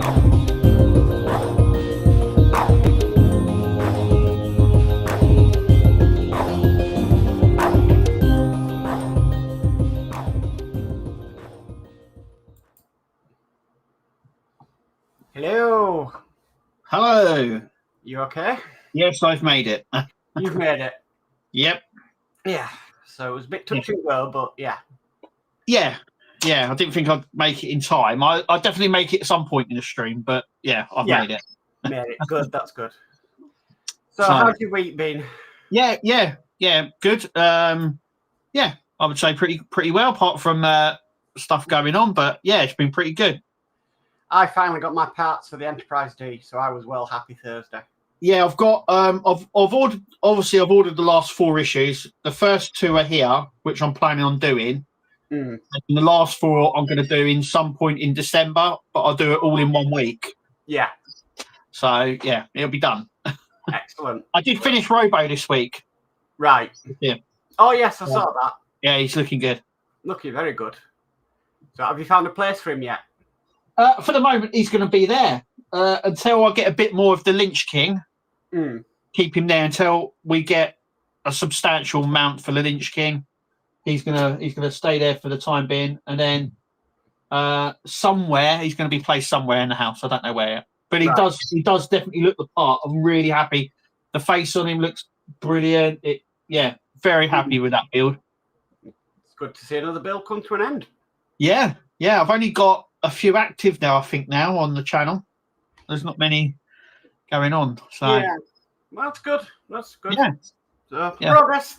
Hello. Hello. You okay? Yes, I've made it. You've made it. Yep. Yeah. So it was a bit touch and go, but yeah. Yeah. I didn't think I'd make it in time. I'll definitely make it at some point in the stream, but yeah, I've made it. Made it. Good. That's good. So how's your week been? Yeah. Good. Yeah, I would say pretty well, apart from stuff going on. But yeah, it's been pretty good. I finally got my parts for the Enterprise D, so I was well happy Thursday. Yeah, I've got I've ordered. Obviously, I've ordered the last 4 issues. The first 2 are here, which I'm planning on doing. And the last 4 I'm going to do in some point in December, but I'll do it all in 1 week. Yeah. So yeah, it'll be done. Excellent. I did finish Robo this week. Right. Yeah. Oh yes, I saw that. Yeah, he's looking good. Looking very good. So have you found a place for him yet? For the moment, he's going to be there until I get a bit more of the Lynch King. Keep him there until we get a substantial amount for the Lynch King. He's gonna stay there for the time being, and then somewhere he's going to be placed somewhere in the house. I don't know where, but he does definitely look the part. I'm really happy. The face on him looks brilliant. Very happy with that build. It's good to see another build come to an end. Yeah. I've only got a few active now, I think, now on the channel. There's not many going on. So yeah. Well, that's good. That's good. Yeah. So, yeah. Progress.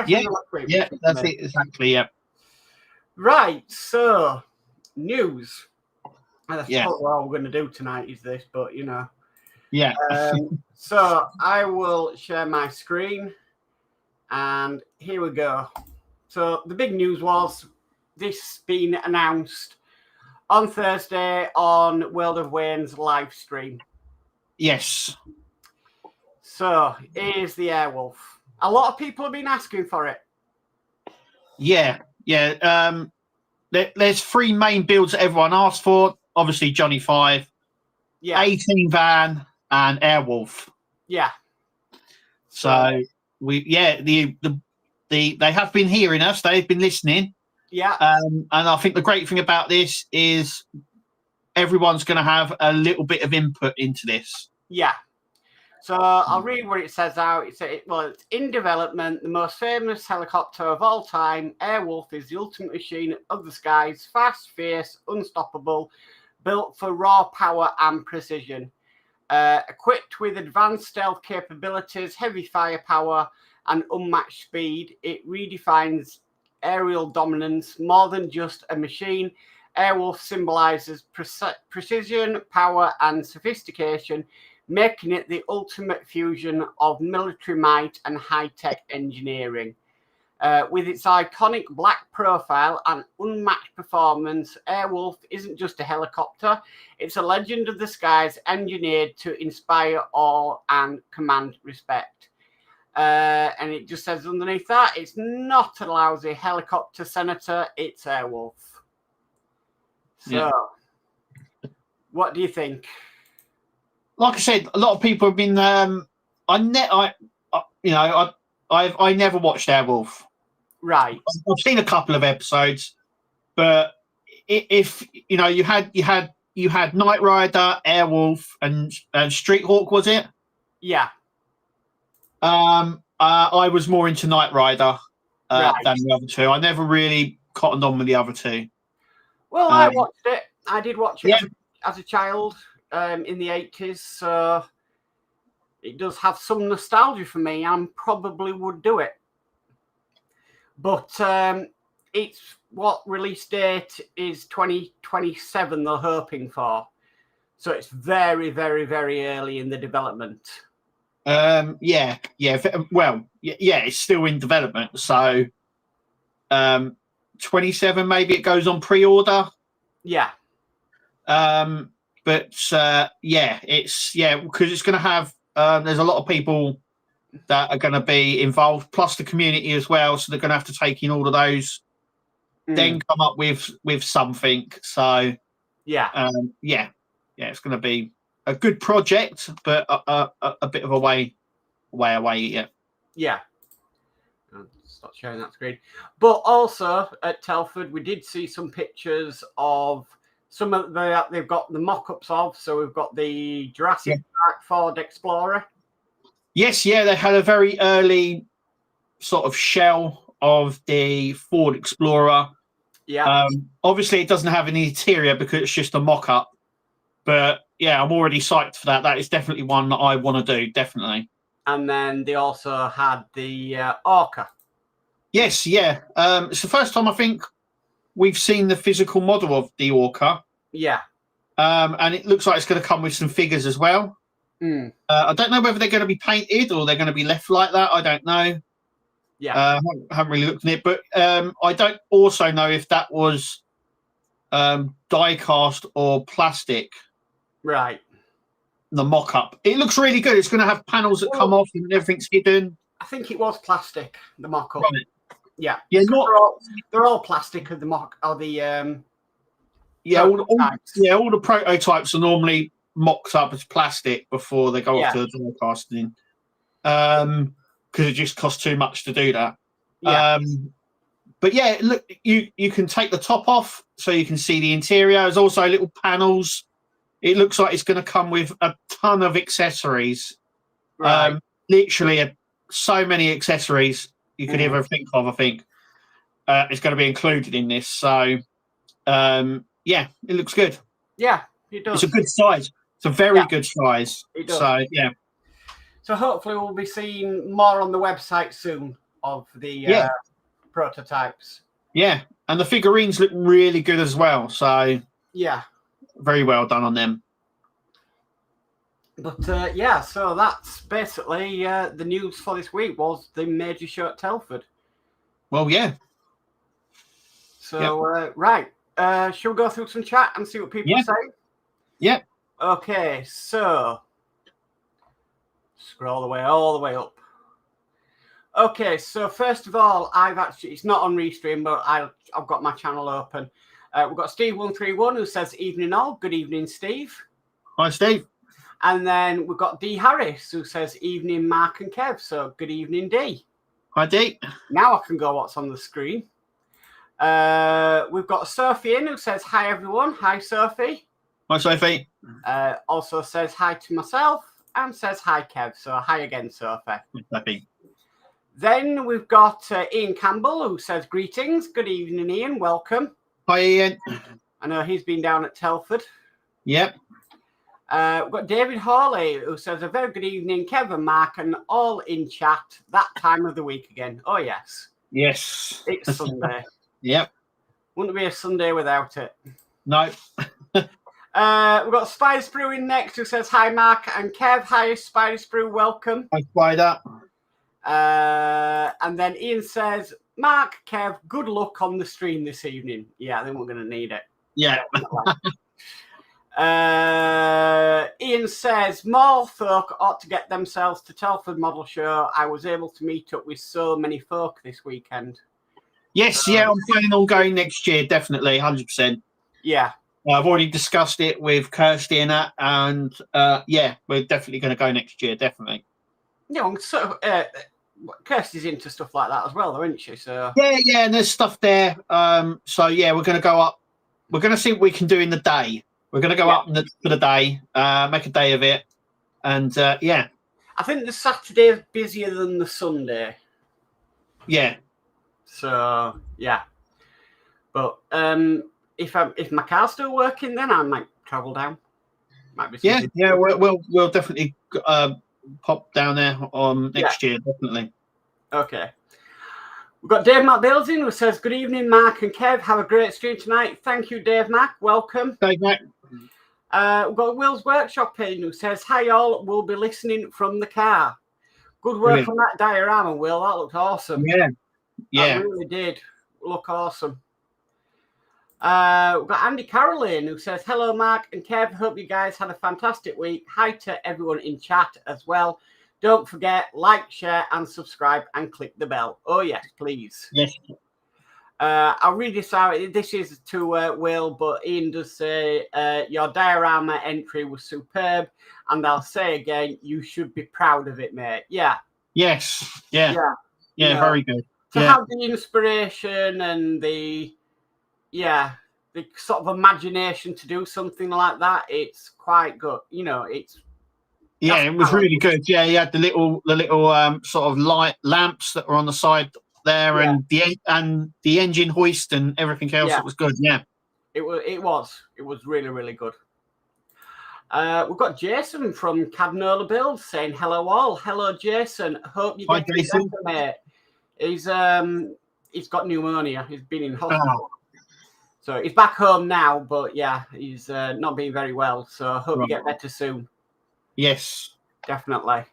Yeah, that's it. Exactly. Yeah. Right. So, news. That's probably what we're going to do tonight is this, but you know. Yeah. So I will share my screen, and here we go. So the big news was this being announced on Thursday on World of Wayne's live stream. Yes. So here's the Airwolf. A lot of people have been asking for it. Yeah. There's 3 main builds that everyone asked for. Obviously, Johnny 5, 18 Van, and Airwolf. Yeah. So they have been hearing us. They've been listening. Yeah. And I think the great thing about this is everyone's going to have a little bit of input into this. Yeah. So I'll read what it says out. It's in development, the most famous helicopter of all time. Airwolf is the ultimate machine of the skies, fast, fierce, unstoppable, built for raw power and precision. Equipped with advanced stealth capabilities, heavy firepower, and unmatched speed, it redefines aerial dominance more than just a machine. Airwolf symbolizes precision, power, and sophistication, making it the ultimate fusion of military might and high-tech engineering. With its iconic black profile and unmatched performance, Airwolf isn't just a helicopter, it's a legend of the skies engineered to inspire awe and command respect. And it just says underneath that, it's not a lousy helicopter senator, it's Airwolf. So, what do you think? Like I said, a lot of people have been. I never watched Airwolf. Right. I've seen a couple of episodes, but if you had Knight Rider, Airwolf, and Street Hawk, was it? Yeah. I was more into Knight Rider than the other 2. I never really cottoned on with the other 2. Well, I watched it. I did watch it as a child in the 80s, so it does have some nostalgia for me and probably would do it. But it's what release date is 2027 they're hoping for. So it's very, very, very early in the development. Well, it's still in development. So 27 maybe it goes on pre-order. Yeah. But it's because it's going to have there's a lot of people that are going to be involved, plus the community as well. So they're going to have to take in all of those, then come up with something. So yeah, it's going to be a good project, but a bit of a way away yet. Yeah. Stop sharing that screen. But also at Telford, we did see some pictures of some of they've got the mock-ups of. So we've got the Jurassic Park Ford Explorer. Yes, yeah, they had a very early sort of shell of the Ford Explorer. Yeah. Obviously, it doesn't have an interior because it's just a mock-up. But yeah, I'm already psyched for that. That is definitely one that I want to do, definitely. And then they also had the Orca. Yes, yeah. It's the first time I think we've seen the physical model of the Orca. Yeah. And it looks like it's going to come with some figures as well. I don't know whether they're going to be painted or they're going to be left like that. I don't know. Yeah. Haven't really looked at it, but I don't also know if that was die cast or plastic. Right. The mock-up. It looks really good. It's going to have panels that come off and everything's hidden. I think it was plastic. The mock-up. Right. Yeah. Yeah. They're all plastic of the mock or the yeah. All the prototypes are normally mocked up as plastic before they go off to die casting. Because it just costs too much to do that. Yeah. But yeah, look, you can take the top off so you can see the interior. There's also little panels. It looks like it's going to come with a ton of accessories. Right. Literally, so many accessories you could ever think of. I think it's going to be included in this. So, yeah, it looks good. Yeah, it does. It's a good size. It's a very good size. It does. So, yeah. So hopefully we'll be seeing more on the website soon of the prototypes. Yeah, and the figurines look really good as well. So, yeah. Very well done on them. But yeah, so that's basically the news for this week was the major show at Telford. Well, yeah. So, right. Shall we go through some chat and see what people are saying? Yeah. Okay, so scroll all the way up. Okay, so first of all, it's not on Restream, but I've got my channel open. We've got Steve131 who says, evening all. Good evening, Steve. Hi, Steve. And then we've got D. Harris who says, evening, Mark and Kev. So good evening, D. Hi, D. Now I can go what's on the screen. We've got Sophie in who says, hi, everyone. Hi, Sophie. Hi, Sophie. Also says hi to myself and says hi, Kev. So hi again, Sophie. Sophie. Then we've got Ian Campbell who says, greetings. Good evening, Ian. Welcome. Hi, Ian. I know he's been down at Telford. Yep. We've got David Hawley who says, a very good evening, Kevin, Mark, and all in chat. That time of the week again. Oh, yes. Yes. It's Sunday. Yep. Wouldn't be a Sunday without it. No. We've got Spider Sprue in next who says, hi, Mark and Kev. Hi, Spider Sprue. Welcome. Hi, Spider. And then Ian says, Mark, Kev, good luck on the stream this evening. Yeah, I think we're going to need it. Yeah. Ian says, more folk ought to get themselves to Telford Model Show. I was able to meet up with so many folk this weekend. Yes, I'm planning on going next year, definitely, 100%. Yeah. I've already discussed it with Kirsty and that, and yeah, we're definitely going to go next year, definitely. Yeah, so Kirsty's into stuff like that as well, though, isn't she? So yeah, and there's stuff there. So yeah, we're going to go up. We're going to see what we can do in the day. We're going to go up for the day, make a day of it, and yeah. I think the Saturday is busier than the Sunday. Yeah. So yeah, but if my car's still working, then I might travel down. Might be yeah. We'll definitely pop down there on next year, definitely. Okay. We've got Dave Mac Bales in who says, good evening, Mark and Kev. Have a great stream tonight. Thank you, Dave Mac. Welcome. Dave Mac. We've got Will's Workshop in who says, hi, all. We'll be listening from the car. Good work on that diorama, Will. That looked awesome. Yeah. That really did look awesome. We've got Andy Caroline who says, hello, Mark and Kev. Hope you guys had a fantastic week. Hi to everyone in chat as well. Don't forget, like, share, and subscribe, and click the bell. Oh, yes, please. Yes. I'll read this out. This is to Will, but Ian does say your diorama entry was superb, and I'll say again, you should be proud of it, mate. Yeah. Yes. Yeah. You know, very good. To have the inspiration and the sort of imagination to do something like that, it's quite good. You know, it was really good. Yeah, he had the little sort of light lamps that were on the side there, and the engine hoist and everything else. It was good. Yeah, it was really, really good. We've got Jason from Cadnola Build saying hello all. Hello Jason. Hope you get better, mate. He's got pneumonia. He's been in hospital. So he's back home now, but yeah, he's not being very well. So hope you get better soon. Yes, definitely.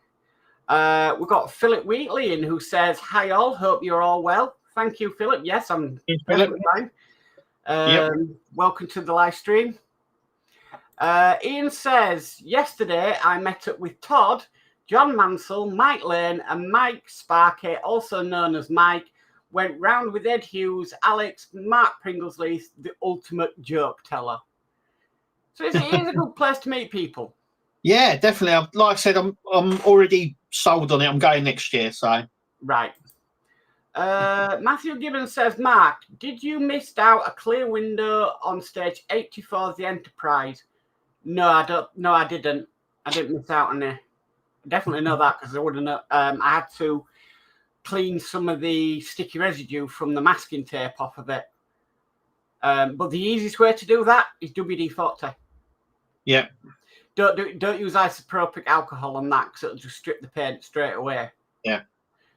We've got Philip Wheatley in who says, hi all, hope you're all well. Thank you, Philip. Yes, I'm fine. Welcome to the live stream. Ian says, yesterday I met up with Todd, John Mansell, Mike Lane, and Mike Sparky, also known as Mike, went round with Ed Hughes, Alex, Mark Pringlesley, the ultimate joke teller. So it is a good place to meet people. Yeah, definitely. Like I said, I'm already sold on it. I'm going next year, so. Right. Matthew Gibbons says, Mark, did you miss out a clear window on stage 84 of the Enterprise? No, I don't. No, I didn't. I didn't miss out on it. I definitely know that because I wouldn't know. I had to clean some of the sticky residue from the masking tape off of it. But the easiest way to do that is WD-40. Yeah. Don't use isopropyl alcohol on that because it'll just strip the paint straight away. Yeah.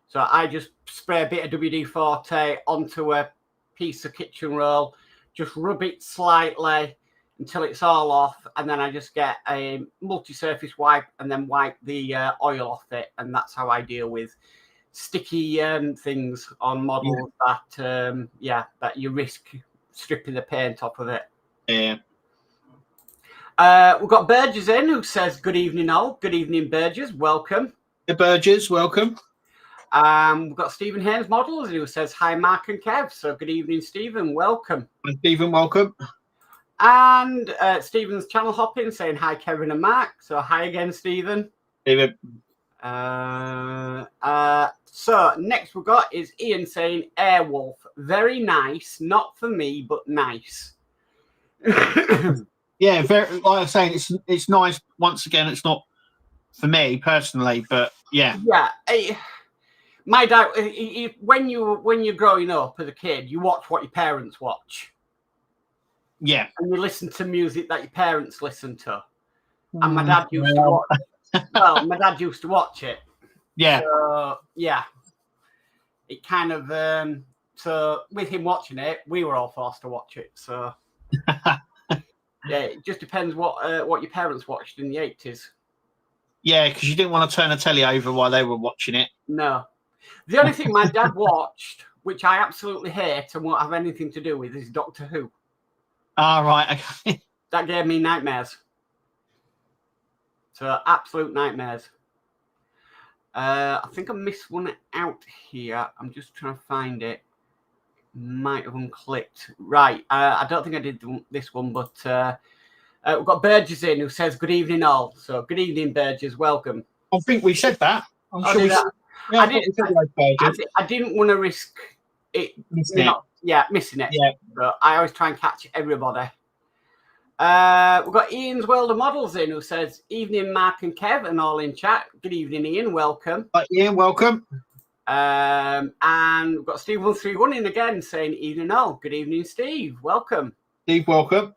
So I just spray a bit of WD-40 onto a piece of kitchen roll, just rub it slightly until it's all off, and then I just get a multi-surface wipe and then wipe the oil off it, and that's how I deal with sticky things on models that you risk stripping the paint off of it. Yeah. We've got Burgess in who says, good evening all. Good evening, Burgess. Welcome. Hey, Burgess. Welcome. We've got Stephen Haynes Models who says, hi, Mark and Kev. So good evening, Stephen. Welcome. Hi, Stephen. Welcome. And Stephen's channel hopping saying, hi, Kevin and Mark. So hi again, Stephen. Stephen. So next we've got is Ian saying, Airwolf. Very nice. Not for me, but nice. Yeah, very. Like I'm saying, it's nice. Once again, it's not for me personally, but yeah. Yeah, my dad. When you're growing up as a kid, you watch what your parents watch. Yeah, and you listen to music that your parents listen to. And my dad used to watch. Well, my dad used to watch it. Yeah. So, yeah. It kind of. So with him watching it, we were all forced to watch it. So. Yeah, it just depends what your parents watched in the 80s. Yeah, because you didn't want to turn the telly over while they were watching it. No. The only thing my dad watched, which I absolutely hate and won't have anything to do with, is Doctor Who. Ah, right. Okay. That gave me nightmares. So, absolute nightmares. I think I missed one out here. I'm just trying to find it. Might have unclicked. Right. I don't think I did this one, but we've got Burgess in who says, good evening all. So good evening, Burgess. Welcome. I think we said that. I'm sure we I didn't want to risk it. Missing it. Yeah. So I always try and catch everybody. We've got Ian's World of Models in who says, evening, Mark and Kev, and all in chat. Good evening, Ian. Welcome. Ian, welcome. And we've got Steve131 in again saying, evening all. Good evening, Steve. Welcome. Steve, welcome.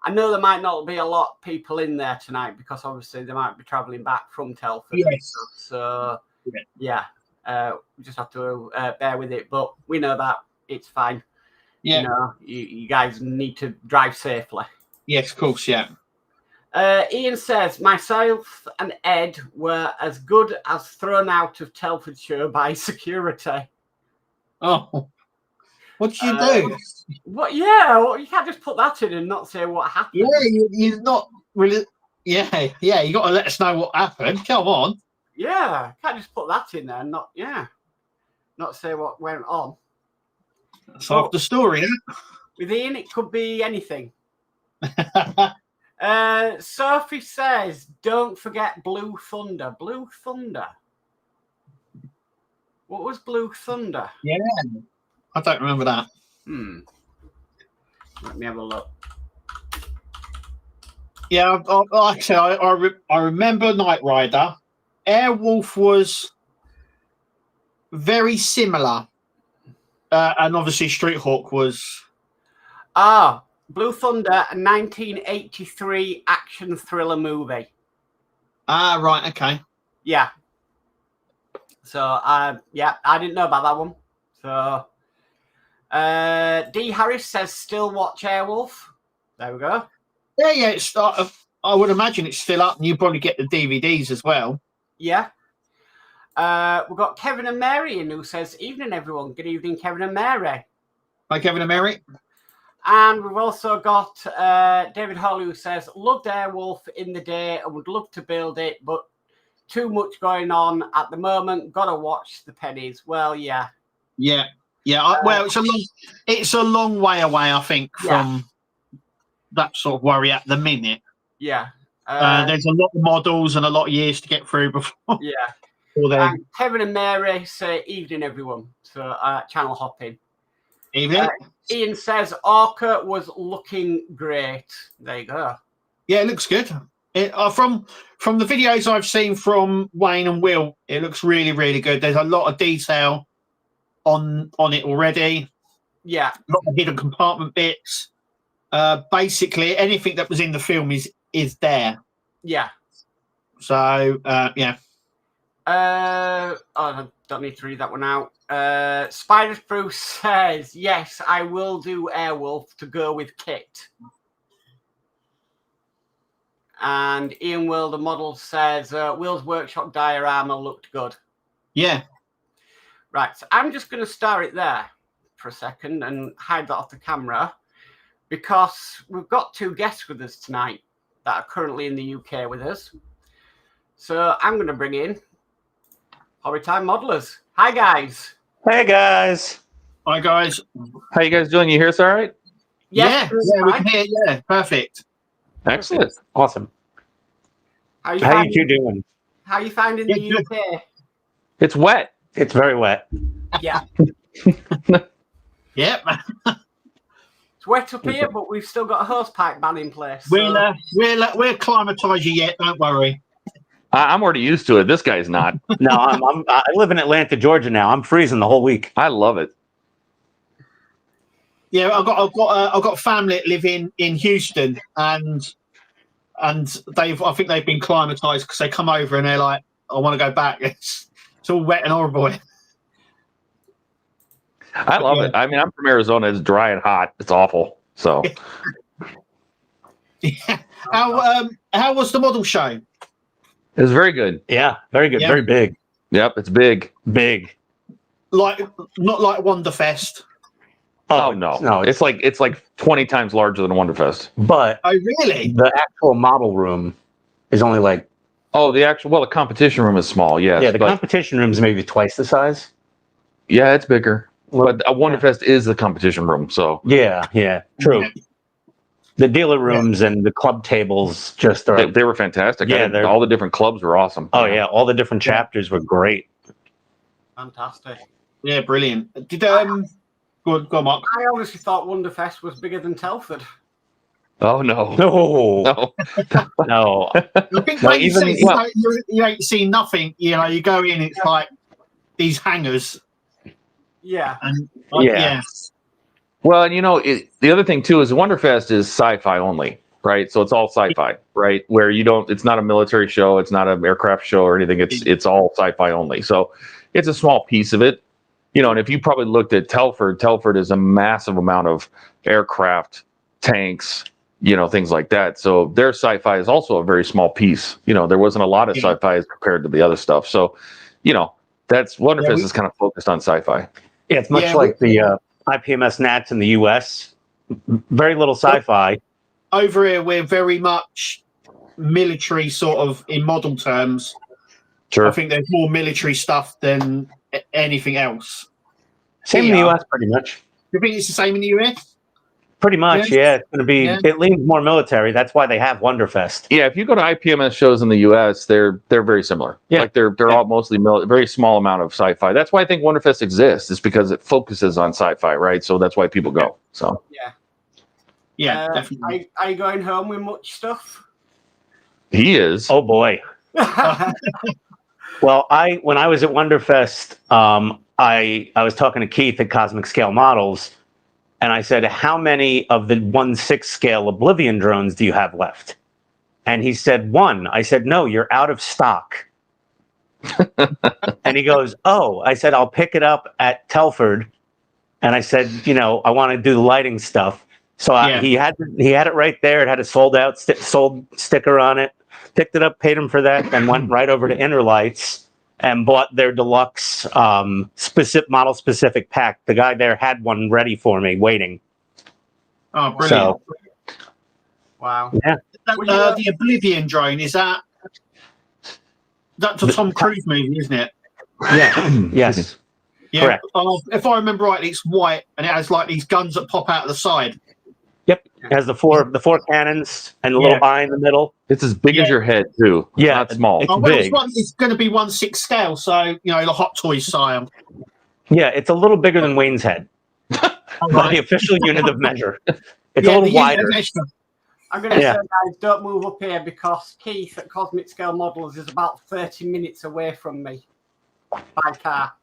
I know there might not be a lot of people in there tonight because obviously they might be travelling back from Telford. Yes. So, yeah, we just have to bear with it. But we know that it's fine. Yeah. You know, you guys need to drive safely. Yes, of course, yeah. Ian says, myself and Ed were as good as thrown out of Telfordshire by security. Oh, what did you do? What? Yeah, well, you can't just put that in and not say what happened. Yeah, you're not really. Yeah, you got to let us know what happened. Come on. Yeah, can't just put that in there and not say what went on. That's half the story. With Ian, it could be anything. Sophie says, "Don't forget Blue Thunder." Blue Thunder. What was Blue Thunder? Yeah, I don't remember that. Let me have a look. Yeah, like I say, I remember Knight Rider. Airwolf was very similar, and obviously Street Hawk was. Blue Thunder, a 1983 action thriller movie. Right, okay. Yeah. So, I didn't know about that one. So, D. Harris says, "Still watch Airwolf." There we go. Yeah. It's. I would imagine it's still up, and you probably get the DVDs as well. Yeah. We've got Kevin and Mary in who says, "Evening, everyone." Good evening, Kevin and Mary. Hi, Kevin and Mary. And we've also got David Hall who says, "Loved Airwolf in the day and would love to build it, but too much going on at the moment. Gotta watch the pennies." Well, yeah. Yeah. Well, it's a long way away, I think, from that sort of worry at the minute. Yeah. There's a lot of models and a lot of years to get through before. Yeah. And Kevin and Mary say, "Evening, everyone." So channel hopping. Evening. Ian says, "Orca was looking great." There you go. Yeah, it looks good. From the videos I've seen from Wayne and Will, it looks really, really good. There's a lot of detail on it already. Yeah. A lot of hidden compartment bits. Basically, anything that was in the film is there. Yeah. So, yeah. I don't need to read that one out. Spider Bruce says, "Yes, I will do Airwolf to go with Kit." And Ian Will, the model, says, "Will's Workshop diorama looked good." Yeah. Right, so I'm just going to star it there for a second and hide that off the camera because we've got two guests with us tonight that are currently in the UK with us. So I'm going to bring in Hobby Time Modelers. Hi, guys. Hey, guys. Hi, guys. How you guys doing? You hear us all right? Yeah, we can hear. Yeah, perfect. Excellent. Awesome. How you two doing? How you finding the UK? It's wet. It's very wet. Yeah. Yep. It's wet up here, but we've still got a hose pipe ban in place. So. We'll acclimatise you yet. Don't worry. I'm already used to it. This guy's not. No, I live in Atlanta, Georgia now. I'm freezing the whole week. I love it. Yeah, I've got family that live in Houston, and I think they've been climatised because they come over and they're like, "I want to go back." It's all wet and horrible. I love it. I mean, I'm from Arizona. It's dry and hot. It's awful. So, yeah. How was the model show? It was very good. Yeah, very good. Yeah. Very big. Yep, it's big. Big. Not like Wonderfest. Oh no, it's like 20 times larger than Wonderfest. But oh really? The actual model room is only like the competition room is small. Yes, yeah, the competition room is maybe twice the size. Yeah, it's bigger. But Wonderfest is the competition room, so yeah, true. The dealer rooms and the club tables just are. They were fantastic. Yeah, all the different clubs were awesome. Oh yeah, all the different chapters were great. Fantastic. Yeah, brilliant. Did go on, Mark. I honestly thought Wonderfest was bigger than Telford. Oh no, no. I think you ain't seen nothing. You know, you go in, it's like these hangars. Yeah. And yeah. Well, and the other thing too is Wonderfest is sci-fi only, right? So it's all sci-fi, right? Where it's not a military show, it's not an aircraft show or anything. It's all sci-fi only. So it's a small piece of it, and if you probably looked at Telford is a massive amount of aircraft, tanks, things like that. So their sci-fi is also a very small piece. There wasn't a lot of sci-fi as compared to the other stuff. So, that's Wonderfest is kind of focused on sci-fi. Yeah, it's much like the IPMS Nats in the US. Very little sci-fi. Over here, we're very much military, sort of in model terms. Sure. I think there's more military stuff than anything else. Same in the US, pretty much. you think it's the same in the US? Pretty much, yeah. It's going to be. Yeah. It leans more military. That's why they have Wonderfest. Yeah, if you go to IPMS shows in the U.S., they're very similar. Yeah. Like they're all mostly very small amount of sci-fi. That's why I think Wonderfest exists, is because it focuses on sci-fi, right? So that's why people go. So Yeah, definitely. Are you going home with much stuff? he is. Oh boy. Well, when I was at Wonderfest, I was talking to Keith at Cosmic Scale Models, and I said, "How many of the 1/6 scale Oblivion drones do you have left?" And he said, "1." I said, "No, you're out of stock." And he goes, "Oh." I said, "I'll pick it up at Telford." And I said, I want to do the lighting stuff. So he had it right there. It had a sold sticker on it. Picked it up, paid him for that, then went right over to Inner Lights and bought their deluxe model specific pack. The guy there had one ready for me, waiting. Oh, brilliant! So, wow. Yeah. The Oblivion drone, is that that's a Tom Cruise movie, isn't it? Yeah. Yes. Yeah. Correct. If I remember rightly, it's white and it has like these guns that pop out of the side. Yep. It has the four cannons and a little eye in the middle. It's as big as your head too. It's not small. It's big. It's going to be 1/6 scale, so the Hot Toys style. Yeah, it's a little bigger than Wayne's head. By the official unit of measure. It's a little wider. I'm going to say, guys, don't move up here because Keith at Cosmic Scale Models is about 30 minutes away from me by car.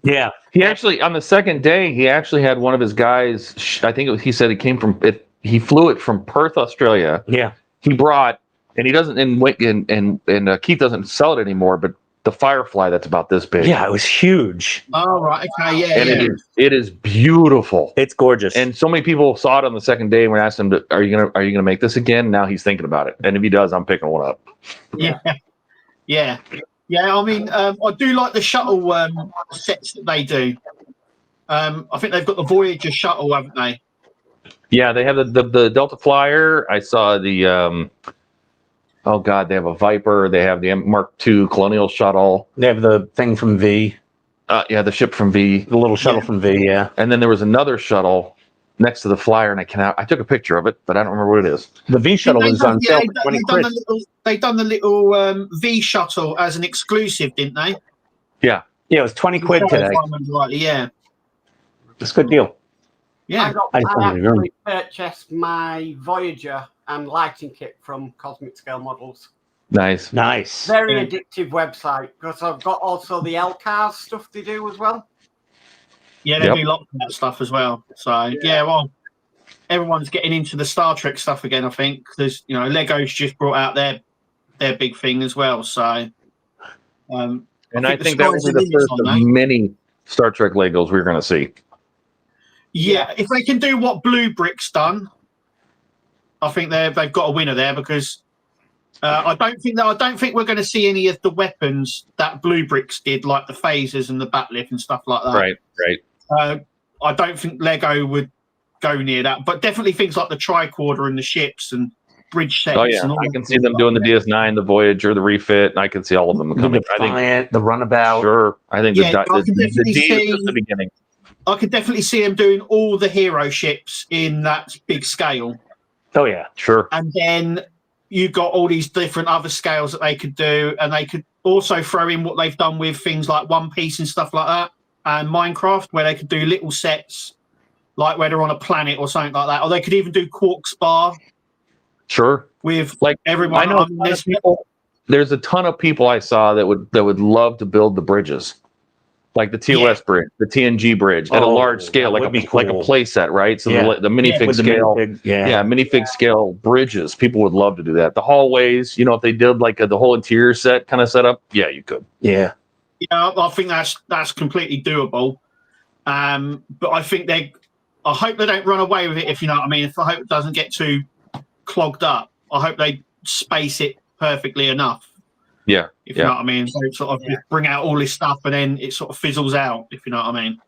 Yeah. He actually, on the second day, he actually had one of his guys. I think he said it came from it. He flew it from Perth, Australia. Yeah. He brought, and he doesn't, and Keith doesn't sell it anymore, but the Firefly that's about this big. Yeah, it was huge. Oh, right. Okay. Yeah. And it is beautiful. It's gorgeous. And so many people saw it on the second day and we asked him, "Are you gonna make this again?" Now he's thinking about it, and if he does, I'm picking one up. Yeah. Yeah. Yeah, I mean, I do like the shuttle sets that they do. I think they've got the Voyager shuttle, haven't they? Yeah, they have the Delta Flyer. I saw the they have a Viper. They have the Mark II Colonial Shuttle. They have the thing from V. The ship from V. The little shuttle from V, yeah. And then there was another shuttle next to the Flyer, and I took a picture of it, but I don't remember what it is. The V shuttle is on sale for 20 quid. They done the little V shuttle as an exclusive, didn't they? Yeah. Yeah, it was 20 quid today. Yeah. It's a good deal. Yeah. I actually purchased my Voyager and lighting kit from Cosmic Scale Models. Nice. Very addictive website because I've got also the LCARS stuff they do as well. Yeah, they do lots of that stuff as well. So well, everyone's getting into the Star Trek stuff again. I think because Lego's just brought out their big thing as well. So, and I think that will be the first of many Star Trek Legos we're going to see. Yeah, if they can do what Blue Brick's done, I think they've got a winner there because I don't think we're going to see any of the weapons that Blue Bricks did, like the phasers and the batleth and stuff like that. Right. I don't think Lego would go near that, but definitely things like the tricorder and the ships and bridge sets. Oh yeah, I can see them doing the DS9, the Voyager, the refit, and I can see all of them coming. I think the runabout. Sure, I think the D is just the beginning. I could definitely see them doing all the hero ships in that big scale. Oh yeah, sure. And then you've got all these different other scales that they could do, and they could also throw in what they've done with things like One Piece and stuff like that, and Minecraft, where they could do little sets, like where they're on a planet or something like that, or they could even do Quark's Bar. Sure. With like everyone, I know there's a ton of people I saw that would love to build the bridges, like the TOS bridge, the TNG bridge at a large scale, like a play set, right? So the minifig scale, minifig scale bridges. People would love to do that. The hallways, if they did like the whole interior set kind of setup, yeah, you could. Yeah, I think that's completely doable. But I think I hope they don't run away with it. If you know what I mean. I hope it doesn't get too clogged up. I hope they space it perfectly enough. Yeah. If you know what I mean. So sort of just bring out all this stuff and then it sort of fizzles out, if you know what I mean.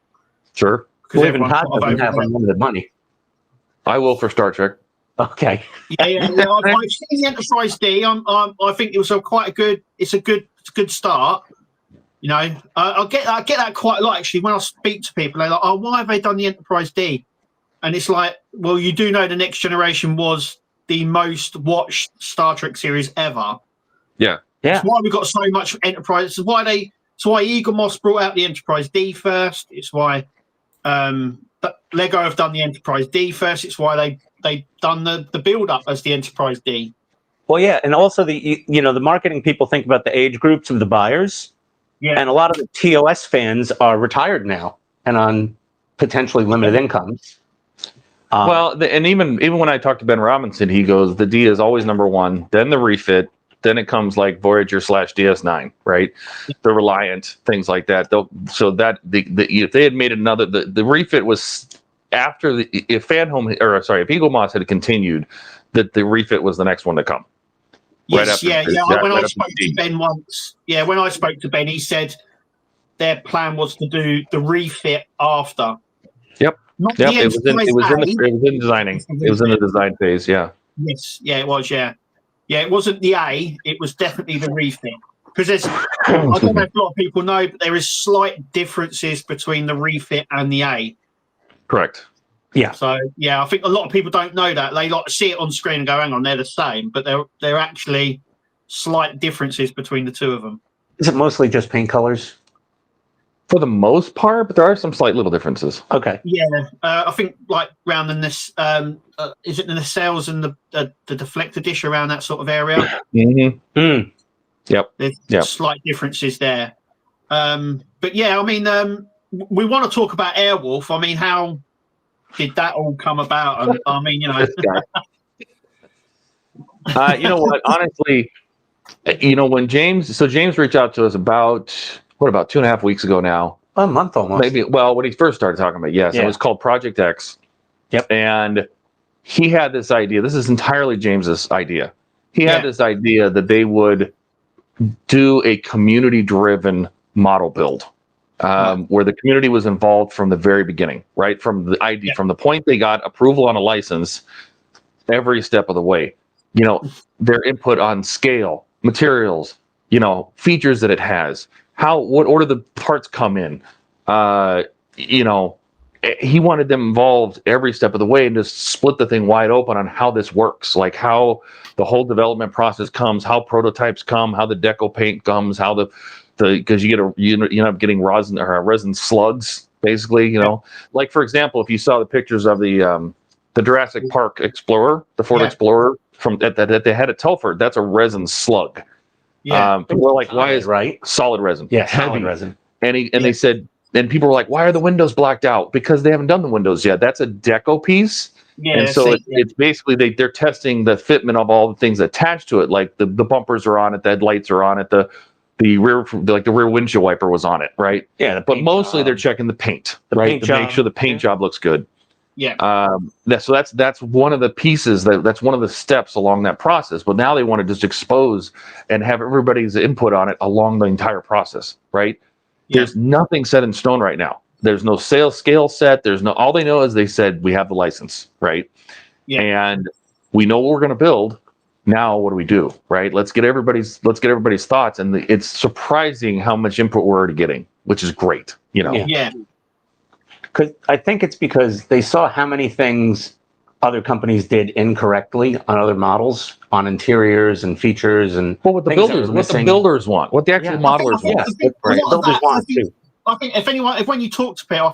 Sure. Because even Todd doesn't have unlimited money. I will for Star Trek. Okay. Yeah. I've seen the Enterprise D. I think it was quite a good. It's a good start. You know, I get that quite a lot actually. When I speak to people, they're like, "Oh, why have they done the Enterprise D?" And it's like, well, you do know the Next Generation was the most watched Star Trek series ever. Yeah. It's why we got so much Enterprise. It's why Eagle Moss brought out the Enterprise D first. It's why Lego have done the Enterprise D first. It's why they done the build up as the Enterprise D. Well, yeah, and also the marketing people think about the age groups of the buyers. Yeah. And a lot of the TOS fans are retired now and on potentially limited incomes. And even when I talked to Ben Robinson, he goes, the D is always number one, then the refit, then it comes like Voyager / DS9, right? The Reliant, things like that. If they had made another, the refit was after if Eagle Moss had continued, that the refit was the next one to come. Yes, when I spoke to Ben once, when I spoke to Ben, he said their plan was to do the refit after. Yep. It was in the design phase. Yeah. Yes. Yeah, it was. Yeah. Yeah, it wasn't the A. It was definitely the refit. Because there's, I don't know if a lot of people know, but there is slight differences between the refit and the A. Correct. Yeah. So I think a lot of people don't know that. They like to see it on screen and go, "Hang on, they're the same," but they're actually slight differences between the two of them. Is it mostly just paint colors? For the most part, but there are some slight little differences. Okay. Yeah, I think like around is it the nacelles and the deflector dish around that sort of area? Mm-hmm. Mm. Yep. There's slight differences there. But yeah, I mean, we want to talk about Airwolf. I mean, how did that all come about? I mean, you know. You know what? Honestly, when James reached out to us about 2.5 weeks ago now. A month almost. Maybe. Well, when he first started talking about it was called Project X. Yep. And he had this idea. This is entirely James's idea. He had this idea that they would do a community-driven model build. Where the community was involved from the very beginning, right? From the idea, from the point they got approval on a license, every step of the way, their input on scale, materials, features that it has, what order the parts come in. He wanted them involved every step of the way and just split the thing wide open on how this works, like how the whole development process comes, how prototypes come, how the deco paint comes, how because you end up getting resin slugs, basically. Like for example, if you saw the pictures of the Jurassic Park Explorer, the Ford Explorer that they had at Telford, that's a resin slug. Yeah, people were like, "Why is solid resin?" Yeah, solid resin. And they said, and people were like, "Why are the windows blacked out?" Because they haven't done the windows yet. That's a deco piece. Yeah, and so it's basically they're testing the fitment of all the things attached to it, like the bumpers are on it, the headlights are on it, the rear windshield wiper was on it, right? Yeah, but mostly they're checking the paint, right, to make sure the paint job looks good. Yeah. So that's one of the pieces that's one of the steps along that process. But now they want to just expose and have everybody's input on it along the entire process, right? Yeah. There's nothing set in stone right now. There's no sales scale set. All they know is they said we have the license, right? Yeah. And we know what we're going to build. Now what do we do, right? Let's get everybody's thoughts, and it's surprising how much input we're already getting, which is great, Yeah. Because I think it's because they saw how many things other companies did incorrectly on other models, on interiors and features, and what the builders want, what the actual modelers want. Builders want too. I think when you talk to people,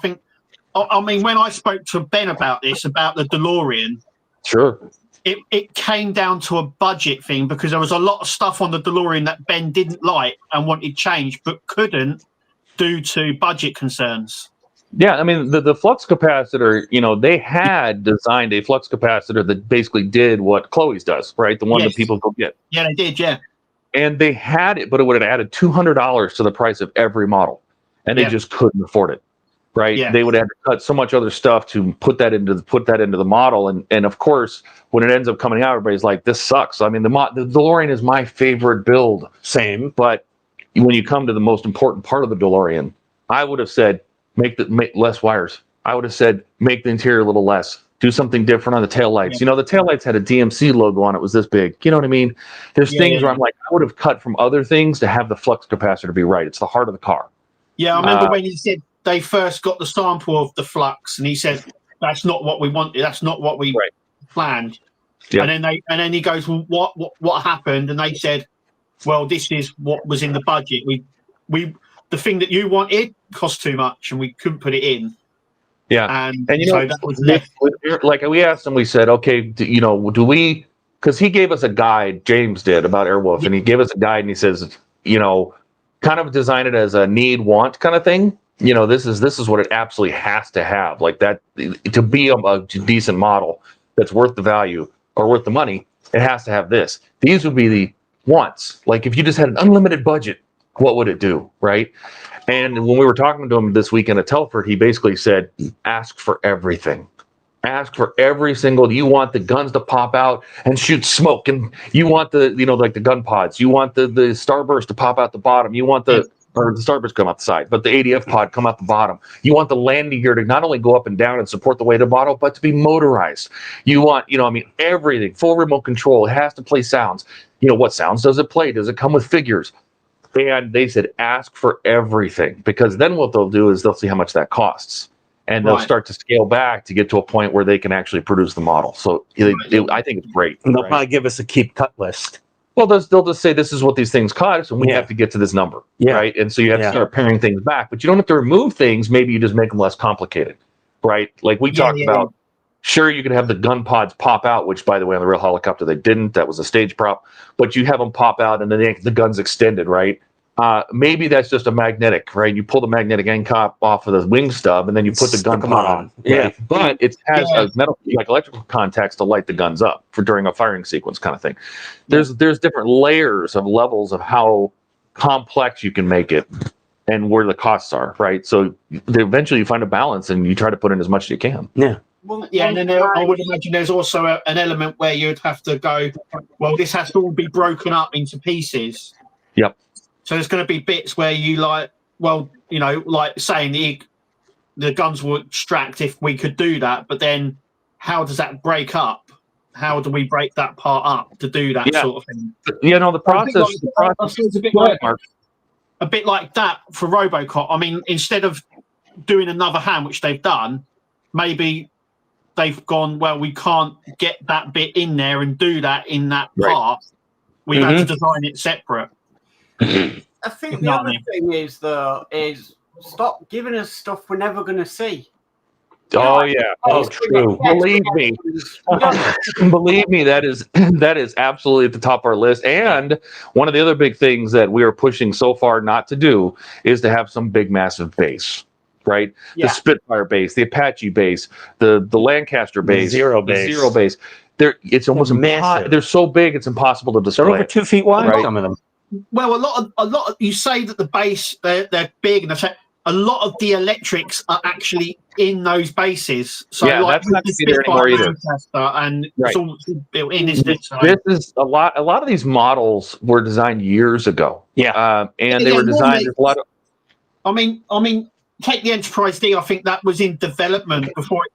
I mean, when I spoke to Ben about the DeLorean, sure. It came down to a budget thing because there was a lot of stuff on the DeLorean that Ben didn't like and wanted changed, but couldn't due to budget concerns. Yeah, I mean, the flux capacitor, they had designed a flux capacitor that basically did what Chloe's does, right? The one that people go get. Yeah, they did, yeah. And they had it, but it would have added $200 to the price of every model. And they just couldn't afford it, right? Yeah. They would have to cut so much other stuff to put that into the model. And of course, when it ends up coming out, everybody's like, this sucks. I mean, the DeLorean is my favorite build. Same. But when you come to the most important part of the DeLorean, I would have said, make less wires. I would have said, make the interior a little less. Do something different on the taillights. The taillights had a DMC logo on it. Was this big? You know what I mean? There's things where I'm like, I would have cut from other things to have the flux capacitor be right. It's the heart of the car. Yeah, I remember when he said they first got the sample of the flux, and he said, that's not what we wanted. That's not what we planned. Yep. And then he goes, well, what happened? And they said, well, this is what was in the budget. We the thing that you wanted cost too much, and we couldn't put it in. Yeah, and so that was left. Like we asked him, we said, okay, do we? Because he gave us a guide, James did, about Airwolf, and he gave us a guide, and he says, kind of design it as a need-want kind of thing. This is what it absolutely has to have, like that, to be a decent model that's worth the value or worth the money. It has to have this. These would be the wants. Like if you just had an unlimited budget, what would it do, right? And when we were talking to him this weekend at Telford, he basically said, ask for everything. Ask for every single, you want the guns to pop out and shoot smoke, and you want the, like the gun pods, you want the starburst to pop out the bottom, you want the starburst come out the side, but the ADF pod come out the bottom. You want the landing gear to not only go up and down and support the weight of the bottle, but to be motorized. You want, everything, full remote control. It has to play sounds. What sounds does it play? Does it come with figures? And they said, ask for everything, because then what they'll do is they'll see how much that costs, and they'll start to scale back to get to a point where they can actually produce the model. So I think it's great. And they'll probably give us a keep cut list. Well, they'll just say, this is what these things cost, and we have to get to this number, right? And so you have to start paring things back, but you don't have to remove things. Maybe you just make them less complicated, right? Like we talked about. Sure, you can have the gun pods pop out, which, by the way, on the real helicopter, they didn't. That was a stage prop. But you have them pop out, and then the gun's extended, right? Maybe that's just a magnetic, right? You pull the magnetic end cap off of the wing stub, and then you put the gun pod on. Right? But it has a metal, like electrical contacts to light the guns up for during a firing sequence kind of thing. There's different layers of levels of how complex you can make it and where the costs are, right? So eventually you find a balance, and you try to put in as much as you can. Yeah. Well, and then I would imagine there's also an element where you'd have to go, well, this has to all be broken up into pieces. Yep. So there's going to be bits where you like saying the guns will extract if we could do that, but then how does that break up? How do we break that part up to do that sort of thing? The process. It's a bit like that for Robocop. I mean, instead of doing another hand, which they've done, maybe they've gone, well, we can't get that bit in there and do that in that part. We've had to design it separate. I think the other thing is stop giving us stuff we're never going to see. Oh yeah. Oh, true. Believe me. Believe me, that is absolutely at the top of our list. And one of the other big things that we are pushing so far not to do is to have some big, massive base. Right, the Spitfire base, the Apache base, the Lancaster base, the Zero base. It's almost massive. They're so big, it's impossible to display. They're over 2 feet wide. Right? Some of them. Well, a lot of you say that the base they're big, and a lot of the electrics are actually in those bases. So that's not the Spitfire either. And it's all built in, isn't it? So, this is a lot. A lot of these models were designed years ago. And they were designed. There's a lot of. I mean. Take the Enterprise D. I think that was in development before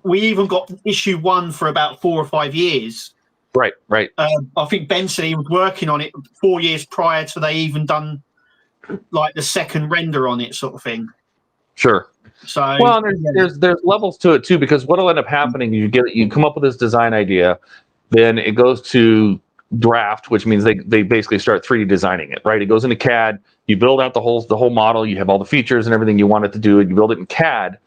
we even got issue 1 for about 4 or 5 years. Right. I think Benson was working on it 4 years prior to they even done like the second render on it, sort of thing. Sure. So there's levels to it too, because what'll end up happening, you come up with this design idea, then it goes to draft, which means they basically start 3D designing it, right? It goes into CAD, you build out the whole model, you have all the features and everything you want it to do, and you build it in CAD.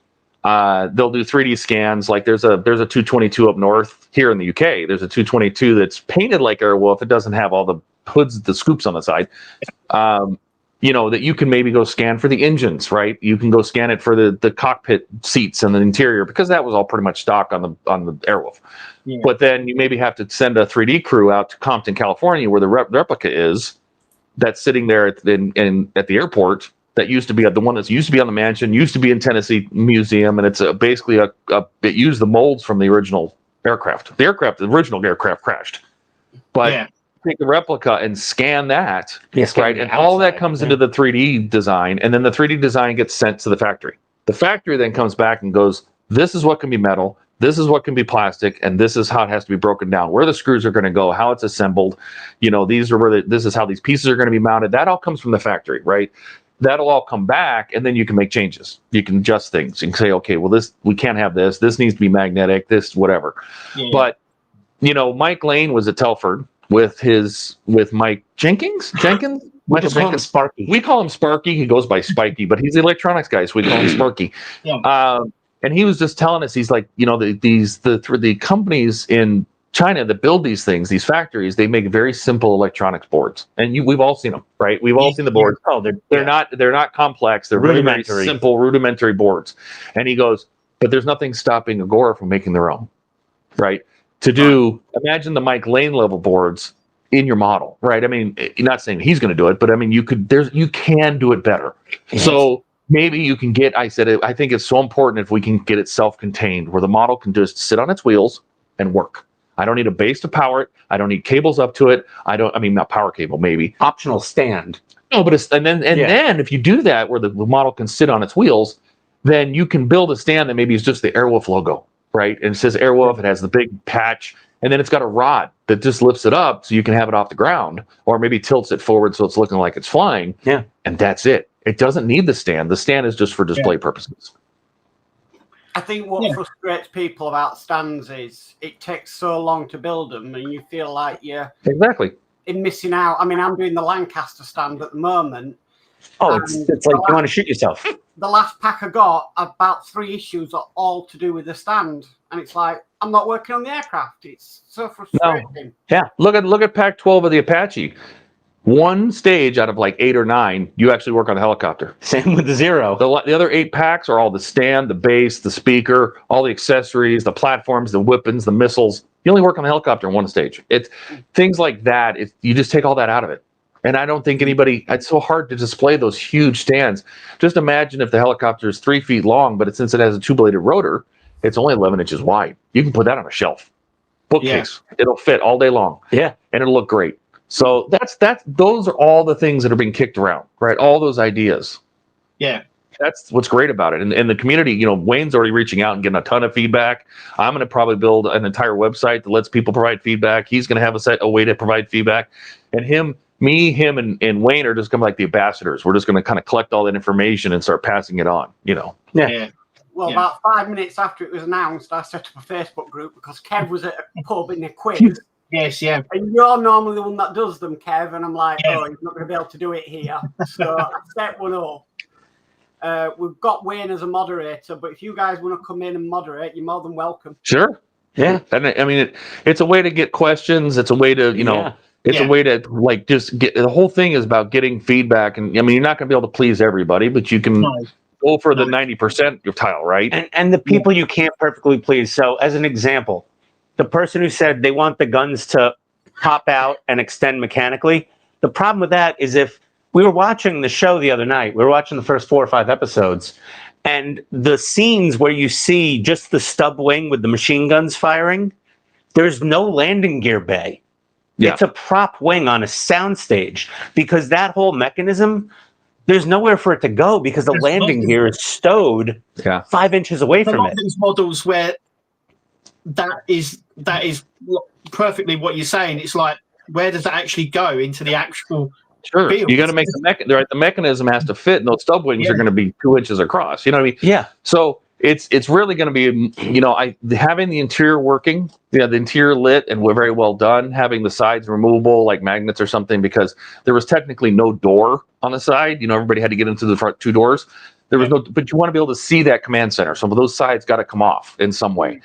They'll do 3D scans. Like there's a 222 up north here in the UK. There's a 222 that's painted like Airwolf. It doesn't have all the hoods, the scoops on the side. That you can maybe go scan for the engines, right? You can go scan it for the cockpit seats and the interior, because that was all pretty much stock on the Airwolf. Yeah. But then you maybe have to send a 3D crew out to Compton, California, where the replica is, that's sitting there at the airport. That used to be the one that used to be on the mansion, used to be in Tennessee Museum, and it's basically it used the molds from the original aircraft. The original aircraft crashed, but take the replica and scan that, right? And all that comes into the 3D design, and then the 3D design gets sent to the factory. The factory then comes back and goes, "This is what can be metal. This is what can be plastic, and this is how it has to be broken down. Where the screws are going to go, how it's assembled. These are this is how these pieces are going to be mounted. That all comes from the factory, right? That'll all come back, and then you can make changes. You can adjust things and say, okay, well, we can't have this. This needs to be magnetic. This whatever. Yeah. But Mike Lane was at Telford with Mike Jenkins. We call him Sparky. We call him Sparky. He goes by Spiky, but he's the electronics guy, so we call him Sparky. Yeah. And he was just telling us, he's like, the companies in China that build these things, these factories, they make very simple electronics boards, and we've all seen them, right? We've all seen the boards. Oh, they're not complex. They're very, very simple, rudimentary boards. And he goes, but there's nothing stopping Agora from making their own, right? Imagine the Mike Lane level boards in your model, right? I mean, you're not saying he's going to do it, but I mean, you can do it better. Yes. So maybe you can I think it's so important if we can get it self-contained, where the model can just sit on its wheels and work. I don't need a base to power it. I don't need cables up to it. Not power cable, maybe. Optional stand. No, but then if you do that, where the model can sit on its wheels, then you can build a stand that maybe is just the Airwolf logo, right? And it says Airwolf. It has the big patch, and then it's got a rod that just lifts it up so you can have it off the ground, or maybe tilts it forward so it's looking like it's flying. Yeah. And that's it. It doesn't need the stand. The stand is just for display purposes. I think what frustrates people about stands is it takes so long to build them, and you feel like you're missing out. I mean, I'm doing the Lancaster stand at the moment. Oh, it's like you want to shoot yourself. The last pack I got, about 3 issues are all to do with the stand, and it's like I'm not working on the aircraft. It's so frustrating. No. Yeah, look at pack 12 of the Apache. One stage out of like 8 or 9, you actually work on the helicopter. Same with the Zero. The other 8 packs are all the stand, the base, the speaker, all the accessories, the platforms, the weapons, the missiles. You only work on the helicopter in one stage. It's things like that. You just take all that out of it. And I don't think it's so hard to display those huge stands. Just imagine if the helicopter is 3 feet long, but since it has a 2-bladed rotor, it's only 11 inches wide. You can put that on a shelf. Bookcase. Yeah. It'll fit all day long. Yeah. And it'll look great. So those are all the things that are being kicked around, right? All those ideas. Yeah. That's what's great about it. And the community, Wayne's already reaching out and getting a ton of feedback. I'm going to probably build an entire website that lets people provide feedback. He's going to have a way to provide feedback. And him, and Wayne are just going to be like the ambassadors. We're just going to kind of collect all that information and start passing it on, Yeah. Well, about 5 minutes after it was announced, I set up a Facebook group because Kev was at a pub in a quiz. Yes, yeah. And you're normally the one that does them, Kev, and I'm like, he's not going to be able to do it here. So I set one up. We've got Wayne as a moderator, but if you guys want to come in and moderate, you're more than welcome. Sure. Yeah. And I mean, it's a way to get questions. It's a way to, it's a way to just get, the whole thing is about getting feedback. And I mean, you're not going to be able to please everybody, but you can go for the 90% of tile, right? And the people you can't perfectly please. So as an example, the person who said they want the guns to pop out and extend mechanically, the problem with that is if we were watching the show the other night, we were watching the first 4 or 5 episodes, and the scenes where you see just the stub wing with the machine guns firing, there's no landing gear bay. Yeah. It's a prop wing on a soundstage because that whole mechanism, there's nowhere for it to go because the landing gear is stowed 5 inches away from it. These models where that is perfectly what you're saying. It's like, where does that actually go into the actual field? You got to make the mechanism has to fit, and those stub wings are going to be 2 inches across. You know what I mean? Yeah. So it's really going to be, having the interior working, the interior lit and very well done, having the sides removable like magnets or something, because there was technically no door on the side. Everybody had to get into the front 2 doors. There was but you want to be able to see that command center. So those sides got to come off in some way.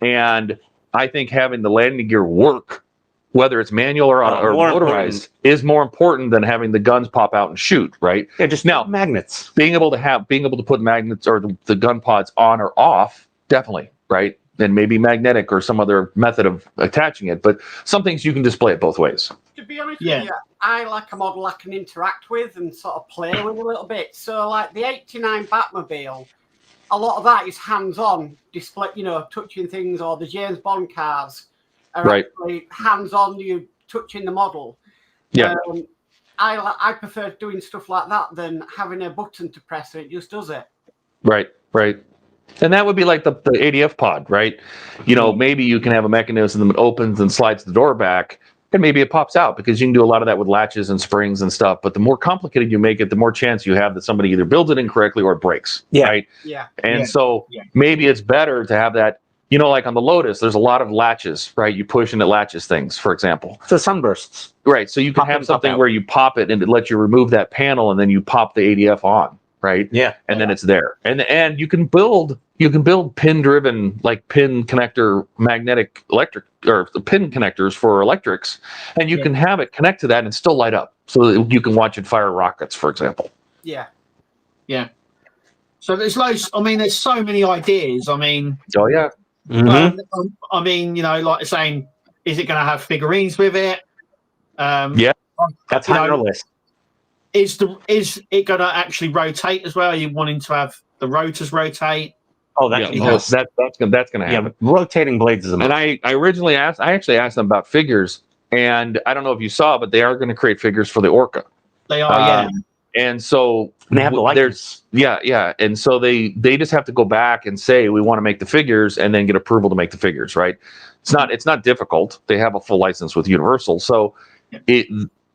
And I think having the landing gear work, whether it's manual or motorized, is more important than having the guns pop out and shoot, right? Yeah, just now magnets. Being able to put magnets or the gun pods on or off, definitely, right? And maybe magnetic or some other method of attaching it. But some things you can display it both ways. To be honest with you, I like a model I can interact with and sort of play with a little bit. So like the 89 Batmobile, a lot of that is hands-on display, touching things, or the James Bond cars are actually hands-on, you touching the model. Yeah. I prefer doing stuff like that than having a button to press and it just does it. Right. And that would be like the ADF pod, right? You know, maybe you can have a mechanism that opens and slides the door back, and maybe it pops out because you can do a lot of that with latches and springs and stuff. But the more complicated you make it, the more chance you have that somebody either builds it incorrectly or it breaks, right? Yeah. And so maybe it's better to have that, you know, like on the Lotus, there's a lot of latches, right? You push and it latches things, for example. So sunbursts. Right. So you can have something where you pop it and it lets you remove that panel and then you pop the ADF on, right? Yeah. And then it's there. And you can build pin driven, like pin connector magnetic electric, or the pin connectors for electrics, and you can have it connect to that and still light up so that you can watch it fire rockets, for example. Yeah. Yeah. So there's loads. I mean, there's so many ideas. I mean, Oh yeah. I mean, you know, like saying, is it going to have figurines with it? Yeah. That's on your list. Is it going to actually rotate as well? Are you wanting to have the rotors rotate? Oh, That's going to happen. Yeah, rotating blades is a And I actually asked them about figures, and I don't know if you saw, but they are going to create figures for the Orca. They are, yeah. And so they have the likeness. And so they just have to go back and say we want to make the figures, and then get approval to make the figures. Right? It's not difficult. They have a full license with Universal, so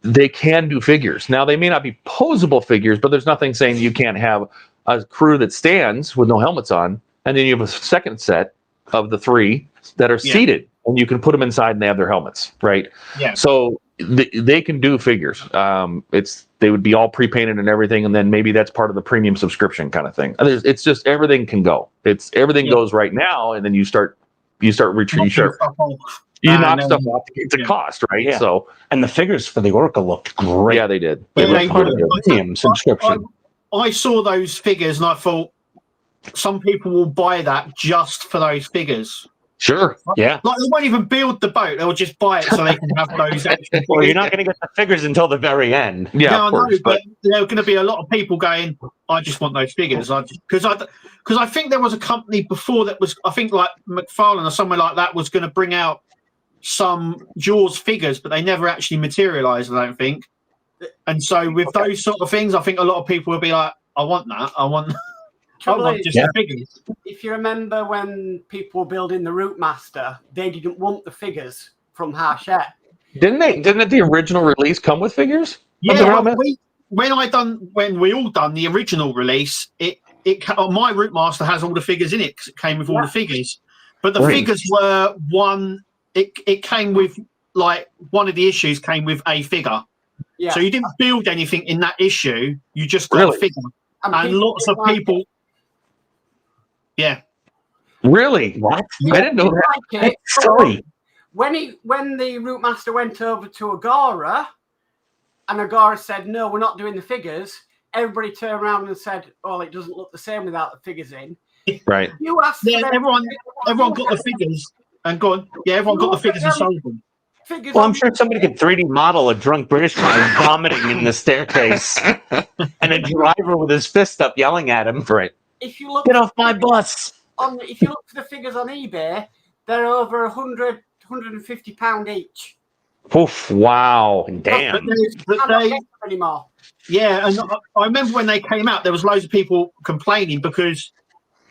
they can do figures. Now they may not be posable figures, but there's nothing saying you can't have a crew that stands with no helmets on, and then you have a second set of the three that are seated, and you can put them inside and they have their helmets, right? Yeah. So they can do figures. They would be all pre-painted and everything, and then maybe that's part of the premium subscription kind of thing. It's just everything can go. Everything goes right now, and then you start retreating. You knock stuff off to cost, right? Yeah. So, and the figures for the Orca looked great. Yeah, they did. They looked part of really the premium subscription. I saw those figures and I thought some people will buy that just for those figures. Sure. Yeah. Like they won't even build the boat; they'll just buy it so they can have those. Well, you're not going to get the figures until the very end. Yeah, I know, but there are going to be a lot of people going, "I just want those figures." Because I think there was a company before that was, I think like McFarlane or somewhere like that was going to bring out some Jaws figures, but they never actually materialised. I don't think. And so with those sort of things, I think a lot of people will be like, "I want that. I want just the figures." If you remember when people were building the Route Master, they didn't want the figures from Hachette. Didn't the original release come with figures? Yeah, when we all done the original release, my Route Master has all the figures in it because it came with all the figures. But the figures were one. It came with like one of the issues came with a figure. Yeah. So you didn't build anything in that issue. You just got a figure. And lots of people. Yeah. Really? What? I didn't know that. Sorry. When the Route Master went over to Agora, and Agora said, "No, we're not doing the figures," everybody turned around and said, "Oh, it doesn't look the same without the figures in." Right. You asked. Yeah, everyone got the figures and gone. Yeah, everyone got the figures and sold them. Well, I'm sure somebody could 3D model a drunk British guy vomiting in the staircase and a driver with his fist up yelling at him. Right. If you look, get off my bus. If you look for the figures on eBay, they're over £150 each. Oof! Wow! Damn. But they anymore. Yeah, and I remember when they came out, there was loads of people complaining because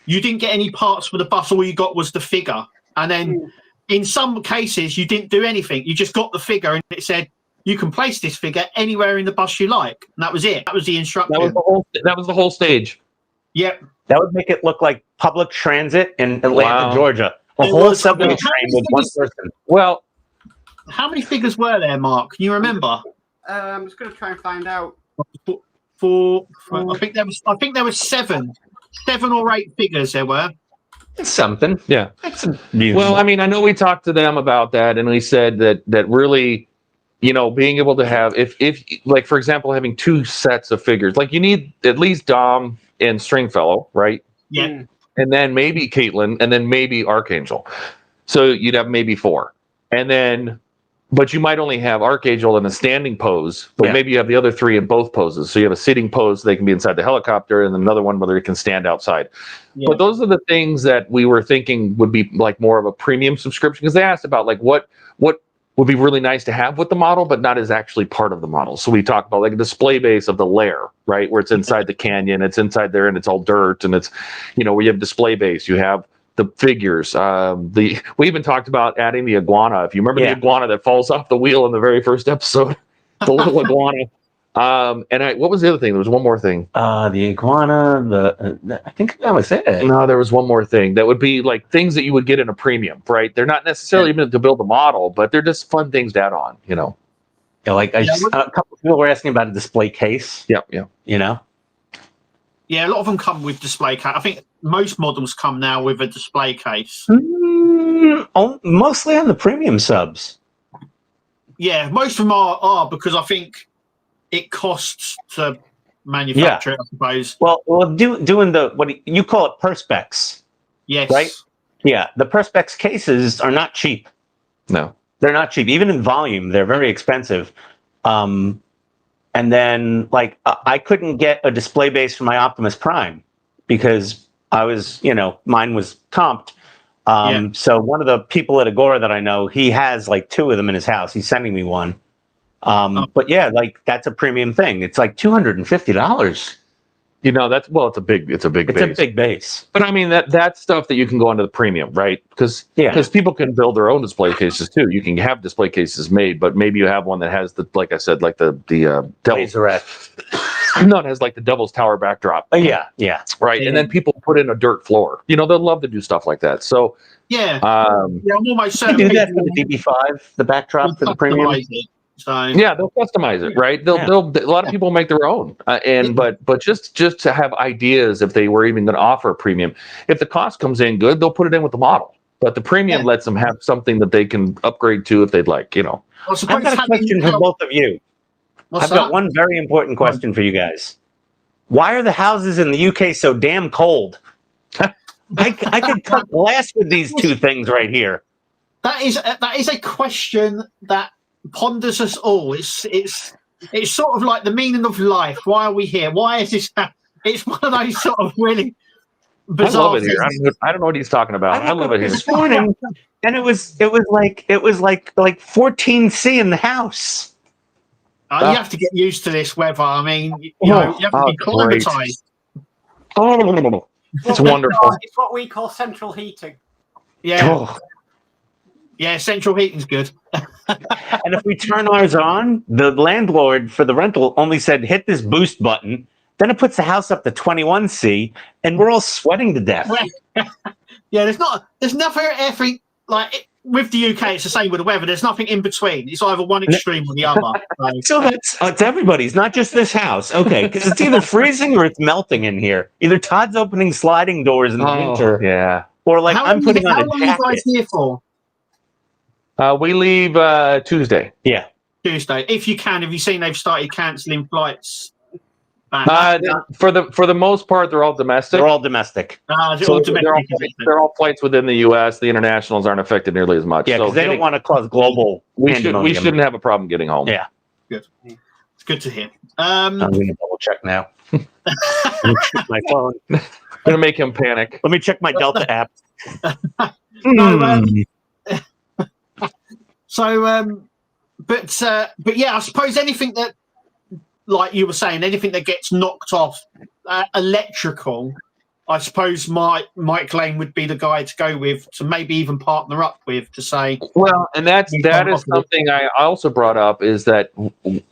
you didn't get any parts for the bus. All you got was the figure, and then. In some cases, you didn't do anything. You just got the figure and it said, you can place this figure anywhere in the bus you like. And that was it. That was the instruction. That was the whole stage. Yep. That would make it look like public transit in Atlanta, Georgia. A whole subway train with one person. Well, how many figures were there, Mark? Can you remember? I'm just going to try and find out. I think there was 7 or 8 figures there were. It's something. Yeah. Well, I mean, I know we talked to them about that, and we said that really, being able to have, if like, for example, having 2 sets of figures, like you need at least Dom and Stringfellow, right? Yeah. And then maybe Caitlin, and then maybe Archangel. So you'd have maybe 4. And then, but you might only have Archangel in a standing pose, but maybe you have the other 3 in both poses. So you have a sitting pose, so they can be inside the helicopter, and another one where they can stand outside. Yeah. But those are the things that we were thinking would be like more of a premium subscription, because they asked about like what would be really nice to have with the model, but not as actually part of the model. So we talk about like a display base of the lair, right? Where it's inside the canyon, it's inside there and it's all dirt and it's, where you have display base, you have the figures. We even talked about adding the iguana. If you remember the iguana that falls off the wheel in the very first episode, the little iguana. What was the other thing? There was one more thing. The iguana. I think that was it. No, there was one more thing that would be like things that you would get in a premium, right? They're not necessarily even to build a model, but they're just fun things to add on, Yeah, like a couple of people were asking about a display case. Yeah. Yeah, a lot of them come with display case. I think most models come now with a display case. Mostly on the premium subs. Yeah, most of them are because I think it costs to manufacture it, I suppose. Well, doing what you call it perspex. Yes. Right? Yeah, the perspex cases are not cheap. No. They're not cheap. Even in volume, they're very expensive. And then, like, I couldn't get a display base for my Optimus Prime because I was, mine was comped. So one of the people at Agora that I know, he has like 2 of them in his house. He's sending me one. But yeah, like that's a premium thing. It's like $250. It's a big base. It's a big base. But I mean that's stuff that you can go onto the premium, right? Because people can build their own display cases too. You can have display cases made, but maybe you have one that has like I said, like the Devil's No, it has like the Devil's Tower backdrop. Yeah. Right. And then people put in a dirt floor. They'll love to do stuff like that. So I'm almost certain you do that for the DB5, the backdrop for the premium. So yeah, they'll customize it, right? They'll a lot of people make their own, but just to have ideas if they were even going to offer a premium, if the cost comes in good, they'll put it in with the model. But the premium lets them have something that they can upgrade to if they'd like. I've got a question for both of you. I've got one very important question for you guys. Why are the houses in the UK so damn cold? I could cut glass with these 2 things right here. That is a question that ponders us all. It's sort of like the meaning of life. Why are we here? Why is this? It's one of those sort of really bizarre. I love it here. I don't know what he's talking about. I love it here. This morning, and it was like 14C in the house. You have to get used to this weather. I mean, you have to be climatized. Oh, it's wonderful. It's what we call central heating. Yeah. Yeah, central heating's good. And if we turn ours on, the landlord for the rental only said, hit this boost button. Then it puts the house up to 21C, and we're all sweating to death. Yeah, there's nothing like with the UK. It's the same with the weather. There's nothing in between. It's either one extreme or the other. So it's everybody's, not just this house. Okay, because it's either freezing or it's melting in here. Either Todd's opening sliding doors in the winter, or like I'm putting on a jacket. How long are you guys here for? We leave Tuesday. Yeah, Tuesday. If you can, have you seen they've started cancelling flights? For the most part, they're all domestic. They're all domestic. They're all flights within the U.S. The internationals aren't affected nearly as much. Yeah, because they don't want to cause global. We shouldn't have a problem getting home. Yeah, good. It's good to hear. I'm going to double check now. Check my phone. I'm going to make him panic. Let me check my Delta app. But yeah, I suppose anything that, like you were saying, anything that gets knocked off electrical, I suppose Mike Lane would be the guy to go with, to maybe even partner up with, to say. Well, and that is something I also brought up, is that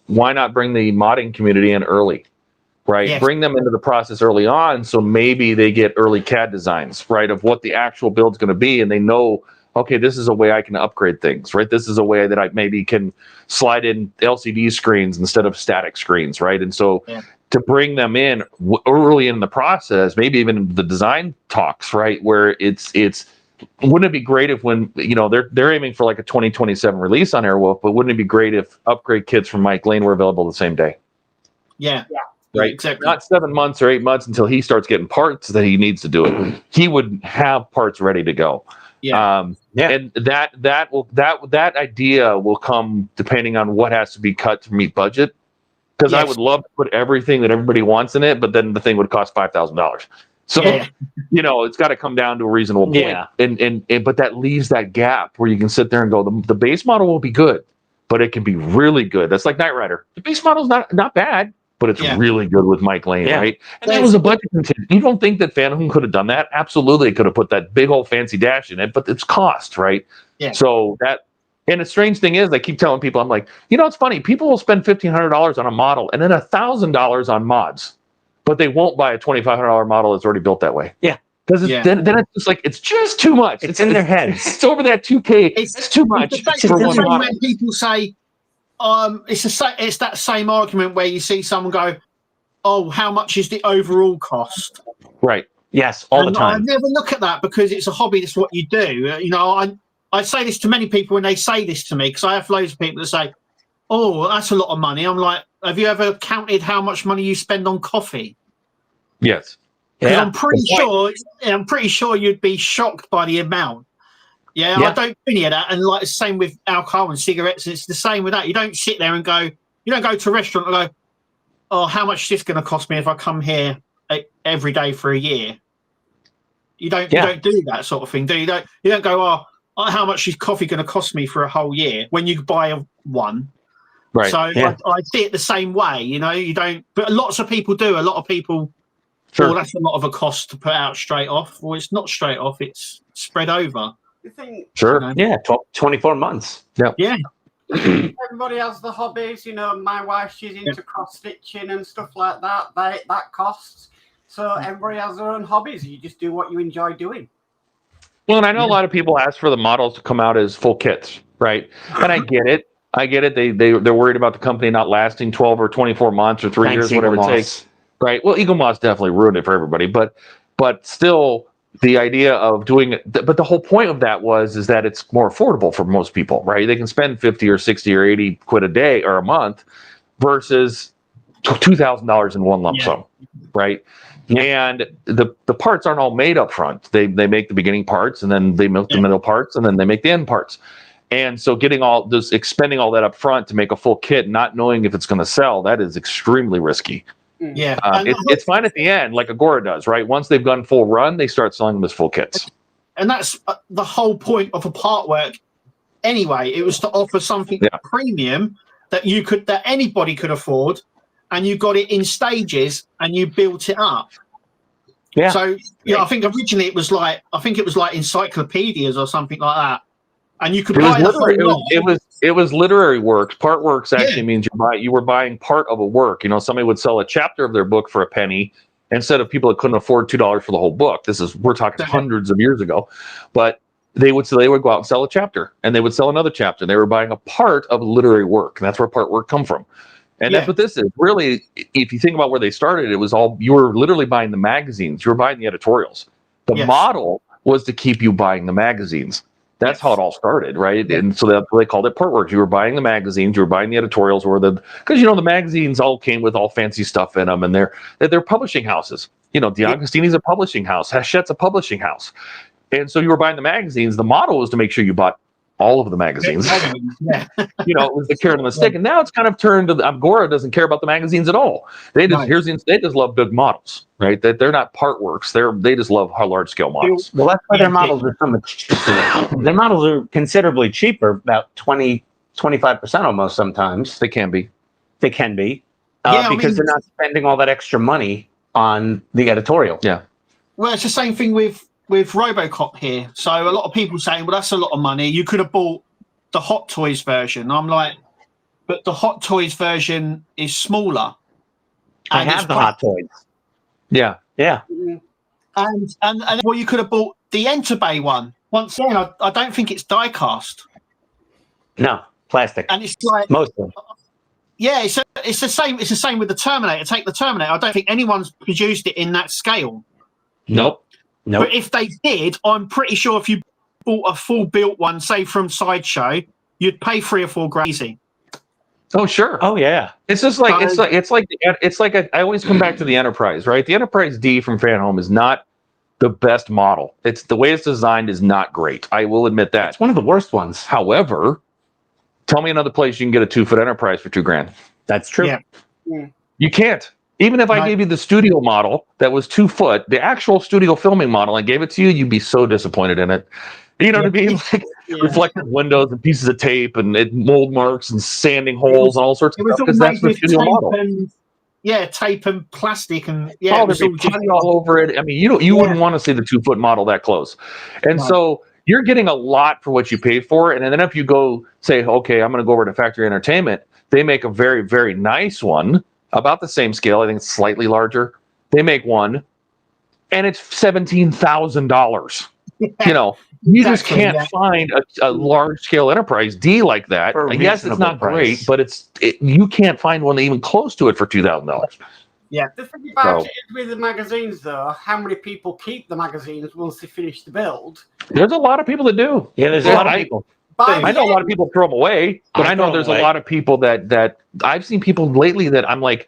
why not bring the modding community in early, right? Yes. Bring them into the process early on, so maybe they get early CAD designs, right, of what the actual build's going to be, and they know, okay, this is a way I can upgrade things, right? This is a way that I maybe can slide in LCD screens instead of static screens, right? And so to bring them in early in the process, maybe even in the design talks, right, where it's wouldn't it be great if when they're aiming for like a 2027 release on Airwolf, but wouldn't it be great if upgrade kits from Mike Lane were available the same day? Yeah. Right. Exactly. Not 7 months or 8 months until he starts getting parts that he needs to do it. He would have parts ready to go. Yeah. And that idea will come depending on what has to be cut to meet budget. Because I would love to put everything that everybody wants in it, but then the thing would cost $5,000. So, it's got to come down to a reasonable point. Yeah. And but that leaves that gap where you can sit there and go, the base model will be good, but it can be really good. That's like Knight Rider. The base model's not bad, but it's really good with Mike Lane, right? And that was a budget contingent. You don't think that Phantom could have done that? Absolutely, they could have put that big old fancy dash in it, but it's cost, right? Yeah. So and the strange thing is, I keep telling people, I'm like, it's funny. People will spend $1,500 on a model and then $1,000 on mods, but they won't buy a $2,500 model that's already built that way. Yeah. Because then it's just like, it's just too much. It's in their heads. It's over that 2K. It's too much for one model. When people say, it's that same argument where you see someone go, "Oh, how much is the overall cost?" Right. Yes, all the time. I never look at that because it's a hobby. That's what you do. I say this to many people when they say this to me, because I have loads of people that say, "Oh, that's a lot of money." I'm like, "Have you ever counted how much money you spend on coffee?" Yes. Yeah. I'm pretty sure you'd be shocked by the amount. Yeah, I don't do any of that. And like the same with alcohol and cigarettes, it's the same with that. You don't sit there and go, you don't go to a restaurant and go, "Oh, how much is this going to cost me if I come here every day for a year?" You don't do that sort of thing, do you? You don't go, "Oh, how much is coffee going to cost me for a whole year?" when you buy one. Right. So I see it the same way. You don't, but lots of people do. A lot of people, well, that's a lot of a cost to put out straight off. Well, it's not straight off, it's spread over. Sure. Yeah, 24 months. Yeah. Everybody has the hobbies. My wife, she's into cross stitching and stuff like that. That costs. So everybody has their own hobbies. You just do what you enjoy doing. Well, and I know a lot of people ask for the models to come out as full kits, right? And I get it. They're worried about the company not lasting 12 or 24 months or 3 years, whatever it takes. Right. Well, Eagle Moss definitely ruined it for everybody, but still, the idea of doing it. But the whole point of that is that it's more affordable for most people, right? They can spend 50 or 60 or 80 quid a day or a month versus $2,000 in one lump sum, right? And the parts aren't all made up front. They make the beginning parts, and then they make the middle parts, and then they make the end parts. And so expending all that up front to make a full kit, not knowing if it's going to sell, that is extremely risky. Yeah. It's fine at the end, like Agora does, right? Once they've gone full run, they start selling them as full kits. And that's the whole point of a Partwork. Anyway, it was to offer something premium that anybody could afford, and you got it in stages and you built it up. Yeah. So I think originally it was like encyclopedias or something like that, and you could buy it was literary works. Partworks actually means you were buying part of a work. Somebody would sell a chapter of their book for a penny instead of people that couldn't afford $2 for the whole book. We're talking hundreds of years ago, but they would go out and sell a chapter, and they would sell another chapter. They were buying a part of a literary work, and that's where Partwork come from. And that's what this is. Really, if you think about where they started, it was all, you were literally buying the magazines. You were buying the editorials. The model was to keep you buying the magazines. That's how it all started, right? Yeah. And so they called it Partworks. You were buying the magazines, you were buying the editorials, because the magazines all came with all fancy stuff in them, and they're publishing houses. DeAugustini's a publishing house, Hachette's a publishing house, and so you were buying the magazines. The model was to make sure you bought all of the magazines. It was the carrot on the stick, and now it's kind of turned to Agora doesn't care about the magazines at all. They just love big models, right? That they're not Partworks. They just love large scale models. Well, that's why their models are so much cheaper. Their models are considerably cheaper, about 25% almost sometimes. They can be. Because they're not spending all that extra money on the editorial. Yeah. Well, it's the same thing with Robocop here. So a lot of people saying, well, that's a lot of money. You could have bought the Hot Toys version. I'm like, but the Hot Toys version is smaller. I have the Hot Toys. Yeah. Yeah. And well, you could have bought the Enterbay one. Once again, I don't think it's die cast. No, plastic. And it's like mostly. Yeah, it's the same. It's the same with the Terminator. Take the Terminator. I don't think anyone's produced it in that scale. Nope. But if they did, I'm pretty sure if you bought a full built one, say from Sideshow, you'd pay $3 or $4 grand easy. Oh sure. Oh yeah. It's just like I always come back to the Enterprise, right? The Enterprise D from Fan Home is not the best model. It's the way it's designed is not great. I will admit that. It's one of the worst ones. However, tell me another place you can get a 2-foot Enterprise for $2 grand. That's true. Yeah. You can't. Even if I gave you the studio model that was 2 foot, the actual studio filming model, I gave it to you, you'd be so disappointed in it. You know what I mean? Like reflective windows and pieces of tape and mold marks and sanding holes and all sorts of stuff, because that's the studio model. Tape and plastic and there'd be putty all over it. I mean, you wouldn't want to see the 2 foot model that close. And so you're getting a lot for what you pay for. And then if you go say, okay, I'm going to go over to Factory Entertainment, they make a very, very nice one about the same scale. I think it's slightly larger. They make one and it's $17,000. You just can't find a large scale enterprise D like that. Yes, it's not great, but you can't find one even close to it for $2,000. Yeah. The thing about it is with the magazines, though, how many people keep the magazines once they finish the build? There's a lot of people that do. Yeah, there's a lot of people. I know a lot of people throw them away, but I know there's a lot of people that I've seen people lately that I'm like,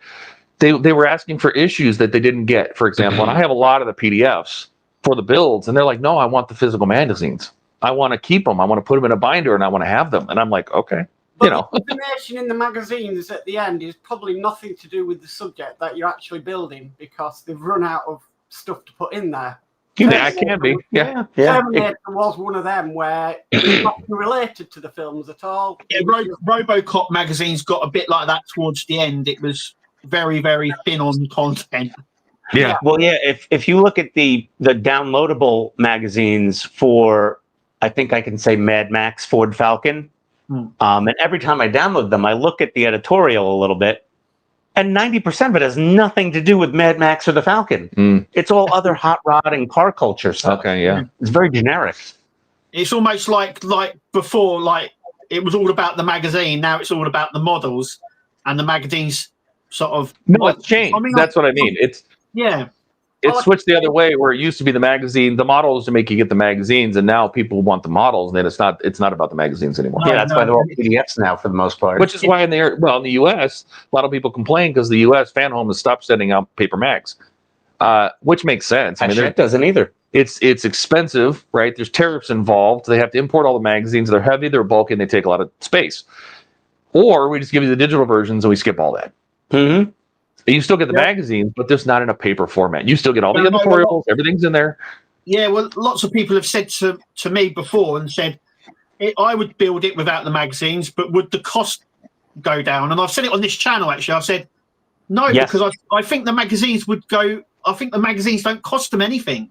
they were asking for issues that they didn't get, for example. And I have a lot of the PDFs for the builds, and they're like, no, I want the physical magazines. I want to keep them. I want to put them in a binder, and I want to have them. And I'm like, okay. But the information in the magazines at the end is probably nothing to do with the subject that you're actually building, because they've run out of stuff to put in there. Yeah, it can be. Yeah. Terminator was one of them where it's not related to the films at all. Yeah, RoboCop magazines got a bit like that towards the end. It was very, very thin on content. Yeah. Well, yeah. If you look at the downloadable magazines for, I think I can say Mad Max, Ford Falcon, and every time I download them, I look at the editorial a little bit, and 90% of it has nothing to do with Mad Max or the Falcon. It's all other hot rod and car culture stuff. Okay, yeah. It's very generic. It's almost like before, like it was all about the magazine. Now it's all about the models, and the magazines sort of. No, it's changed. That's what I mean. It's switched the other way, where it used to be the magazine, the models to make you get the magazines, and now people want the models, and then it's not about the magazines anymore. Yeah, that's why they're all PDFs now for the most part. Which is why in the US, a lot of people complain because the US fan home has stopped sending out paper mags, which makes sense. I mean, it doesn't either. It's expensive, right? There's tariffs involved. They have to import all the magazines. They're heavy, they're bulky, and they take a lot of space. Or we just give you the digital versions and we skip all that. Mm-hmm. You still get the magazines, but just not in a paper format. You still get all the editorials, everything's in there. Yeah, well, lots of people have said to me before and said, I would build it without the magazines, but would the cost go down? And I've said it on this channel, actually. I've said, no, because I think the magazines would go, I think the magazines don't cost them anything.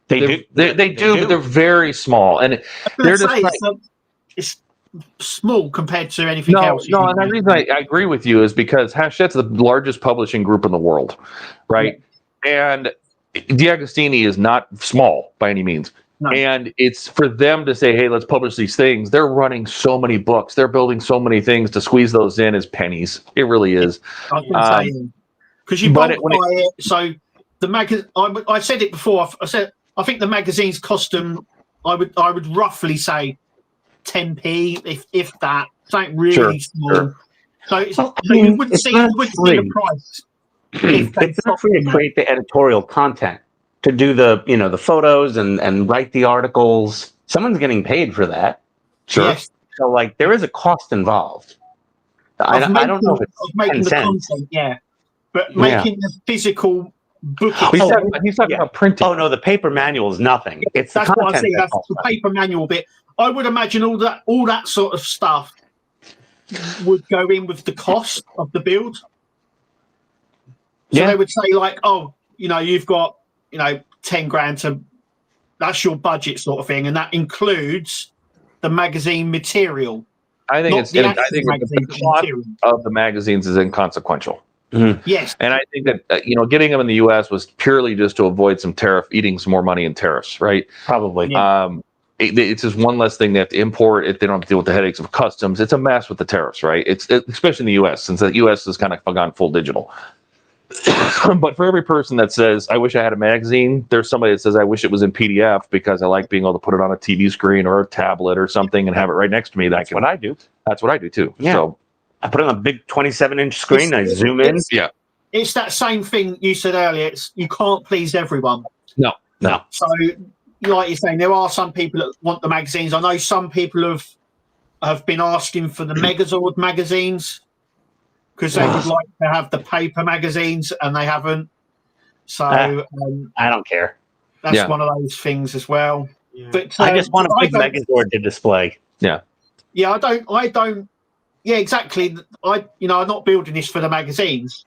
They do, but they're very small. And they're just it's small compared to anything else. No, and the reason I agree with you is because Hachette's the largest publishing group in the world, right? Yeah. And DeAgostini is not small by any means. No. And it's for them to say, hey, let's publish these things. They're running so many books. They're building so many things. To squeeze those in is pennies. It really is. I was going to say, because you buy it, so the magazine, I said it before, I said, I think the magazines cost them, I would roughly say 10p, if that. Something really small. Sure. So you wouldn't see the price. It's not free to create the editorial content, to do the photos and write the articles. Someone's getting paid for that. Sure. Yes. So there is a cost involved. I don't know if it's making the content, but making the physical book. He's talking about printing. Oh no, the paper manual is nothing. It's that's what I see. That's the paper manual bit. I would imagine all that sort of stuff would go in with the cost of the build. So they would say you've got 10 grand that's your budget sort of thing, and that includes the magazine material. I think the cost of the magazines is inconsequential. Mm-hmm. Yes, and I think that getting them in the U.S. was purely just to avoid eating some more money in tariffs, right? Probably. Yeah. It's just one less thing they have to import. If they don't have to deal with the headaches of customs, it's a mess with the tariffs, right? It's especially in the U.S. since the U.S. has kind of gone full digital. But for every person that says, I wish I had a magazine, there's somebody that says, I wish it was in PDF because I like being able to put it on a TV screen or a tablet or something and have it right next to me. That's what I do. That's what I do too. Yeah. So I put it on a big 27-inch screen. I zoom in. Yeah. It's that same thing you said earlier. You can't please everyone. No. So, like you're saying, there are some people that want the magazines. I know some people have been asking for the Megazord magazines. because they would like to have the paper magazines and they haven't. So I don't care. That's one of those things as well. Yeah. But I just want a big Megazord to display. Yeah, I don't. Yeah, exactly. I'm not building this for the magazines,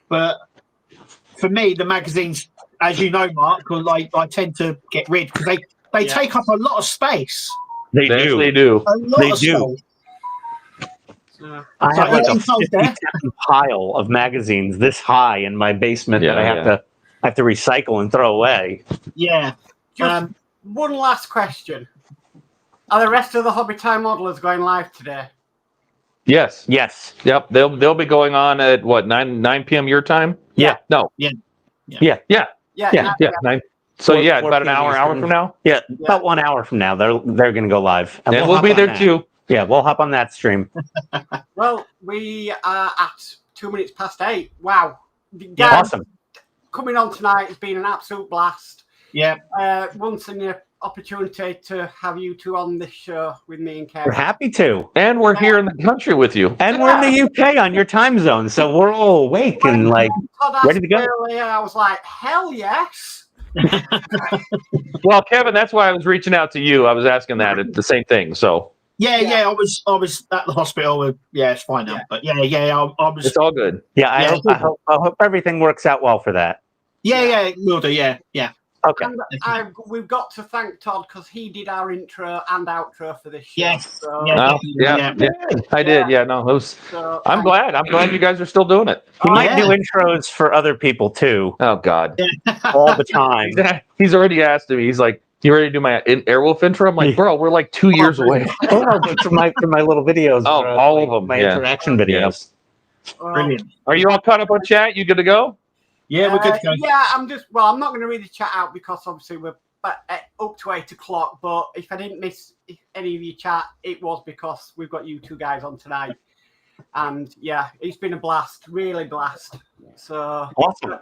but for me, the magazines, as you know, Mark, I tend to get rid because they take up a lot of space. They do. A lot of space. I have like a 50 pile of magazines this high in my basement that I have to recycle and throw away. Yeah. Just one last question: are the rest of the Hobby Time modelers going live today? Yes. Yep. They'll be going on at what 9 p.m. your time? Yeah. No. Yeah. 9. So about an hour from now. Yeah, about 1 hour from now, they're going to go live, and we'll be there too. Yeah, we'll hop on that stream. Well, we are at 2 minutes past 8. Wow. Awesome. Coming on tonight has been an absolute blast. Yeah. Once an opportunity to have you two on this show with me and Kevin. We're happy to. And we're here in the country with you. And we're in the UK on your time zone, so we're all awake and ready to go. Earlier, I was like, hell yes. Well, Kevin, that's why I was reaching out to you. I was asking that. It's the same thing, so. Yeah. I was at the hospital. It's fine now. But I was. It's all good. Yeah, I hope everything works out well for that. Yeah, will do. Yeah. Okay. And we've got to thank Todd because he did our intro and outro for this show. Yes. So, I did. Yeah, no, it was. So, I'm glad you guys are still doing it. He might do intros for other people too. Oh God, all the time. He's already asked me. He's like, "You ready to do my Airwolf intro?" I'm like, "Bro, we're like 2 years away." For my little videos. All of them. My interaction videos. Brilliant. Are you all caught up on chat? You good to go? Yeah, we're good to go. Yeah, I'm not going to read the chat out because obviously we're up to 8 o'clock. But if I didn't miss any of your chat, it was because we've got you two guys on tonight. And yeah, it's been a blast, really blast. So awesome.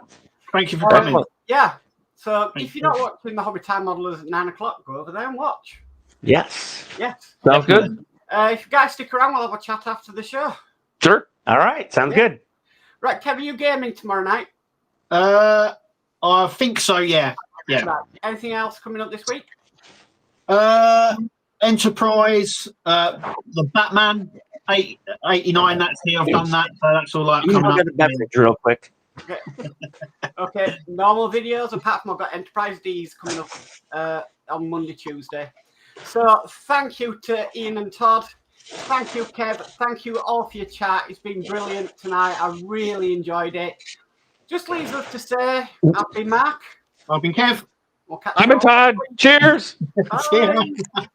Thank you for coming. Yeah. So if you're not watching the Hobby Time Modelers at 9 o'clock, go over there and watch. Yes. Sounds good. If you guys stick around, we'll have a chat after the show. Sure. All right. Sounds good. Right, Kevin, you gaming tomorrow night? I think so. Yeah. Right. Anything else coming up this week? Enterprise, the Batman 89. That's here. I've done that. So that's all that coming up. Get that picture real quick. Okay. Normal videos. Apart from I've got Enterprise D's coming up on Monday, Tuesday. So thank you to Ian and Todd. Thank you, Kev. Thank you all for your chat. It's been brilliant tonight. I really enjoyed it. Just leaves us to say, I've been Mark. I've been Kev. We'll catch I'm in Todd. Cheers. Bye.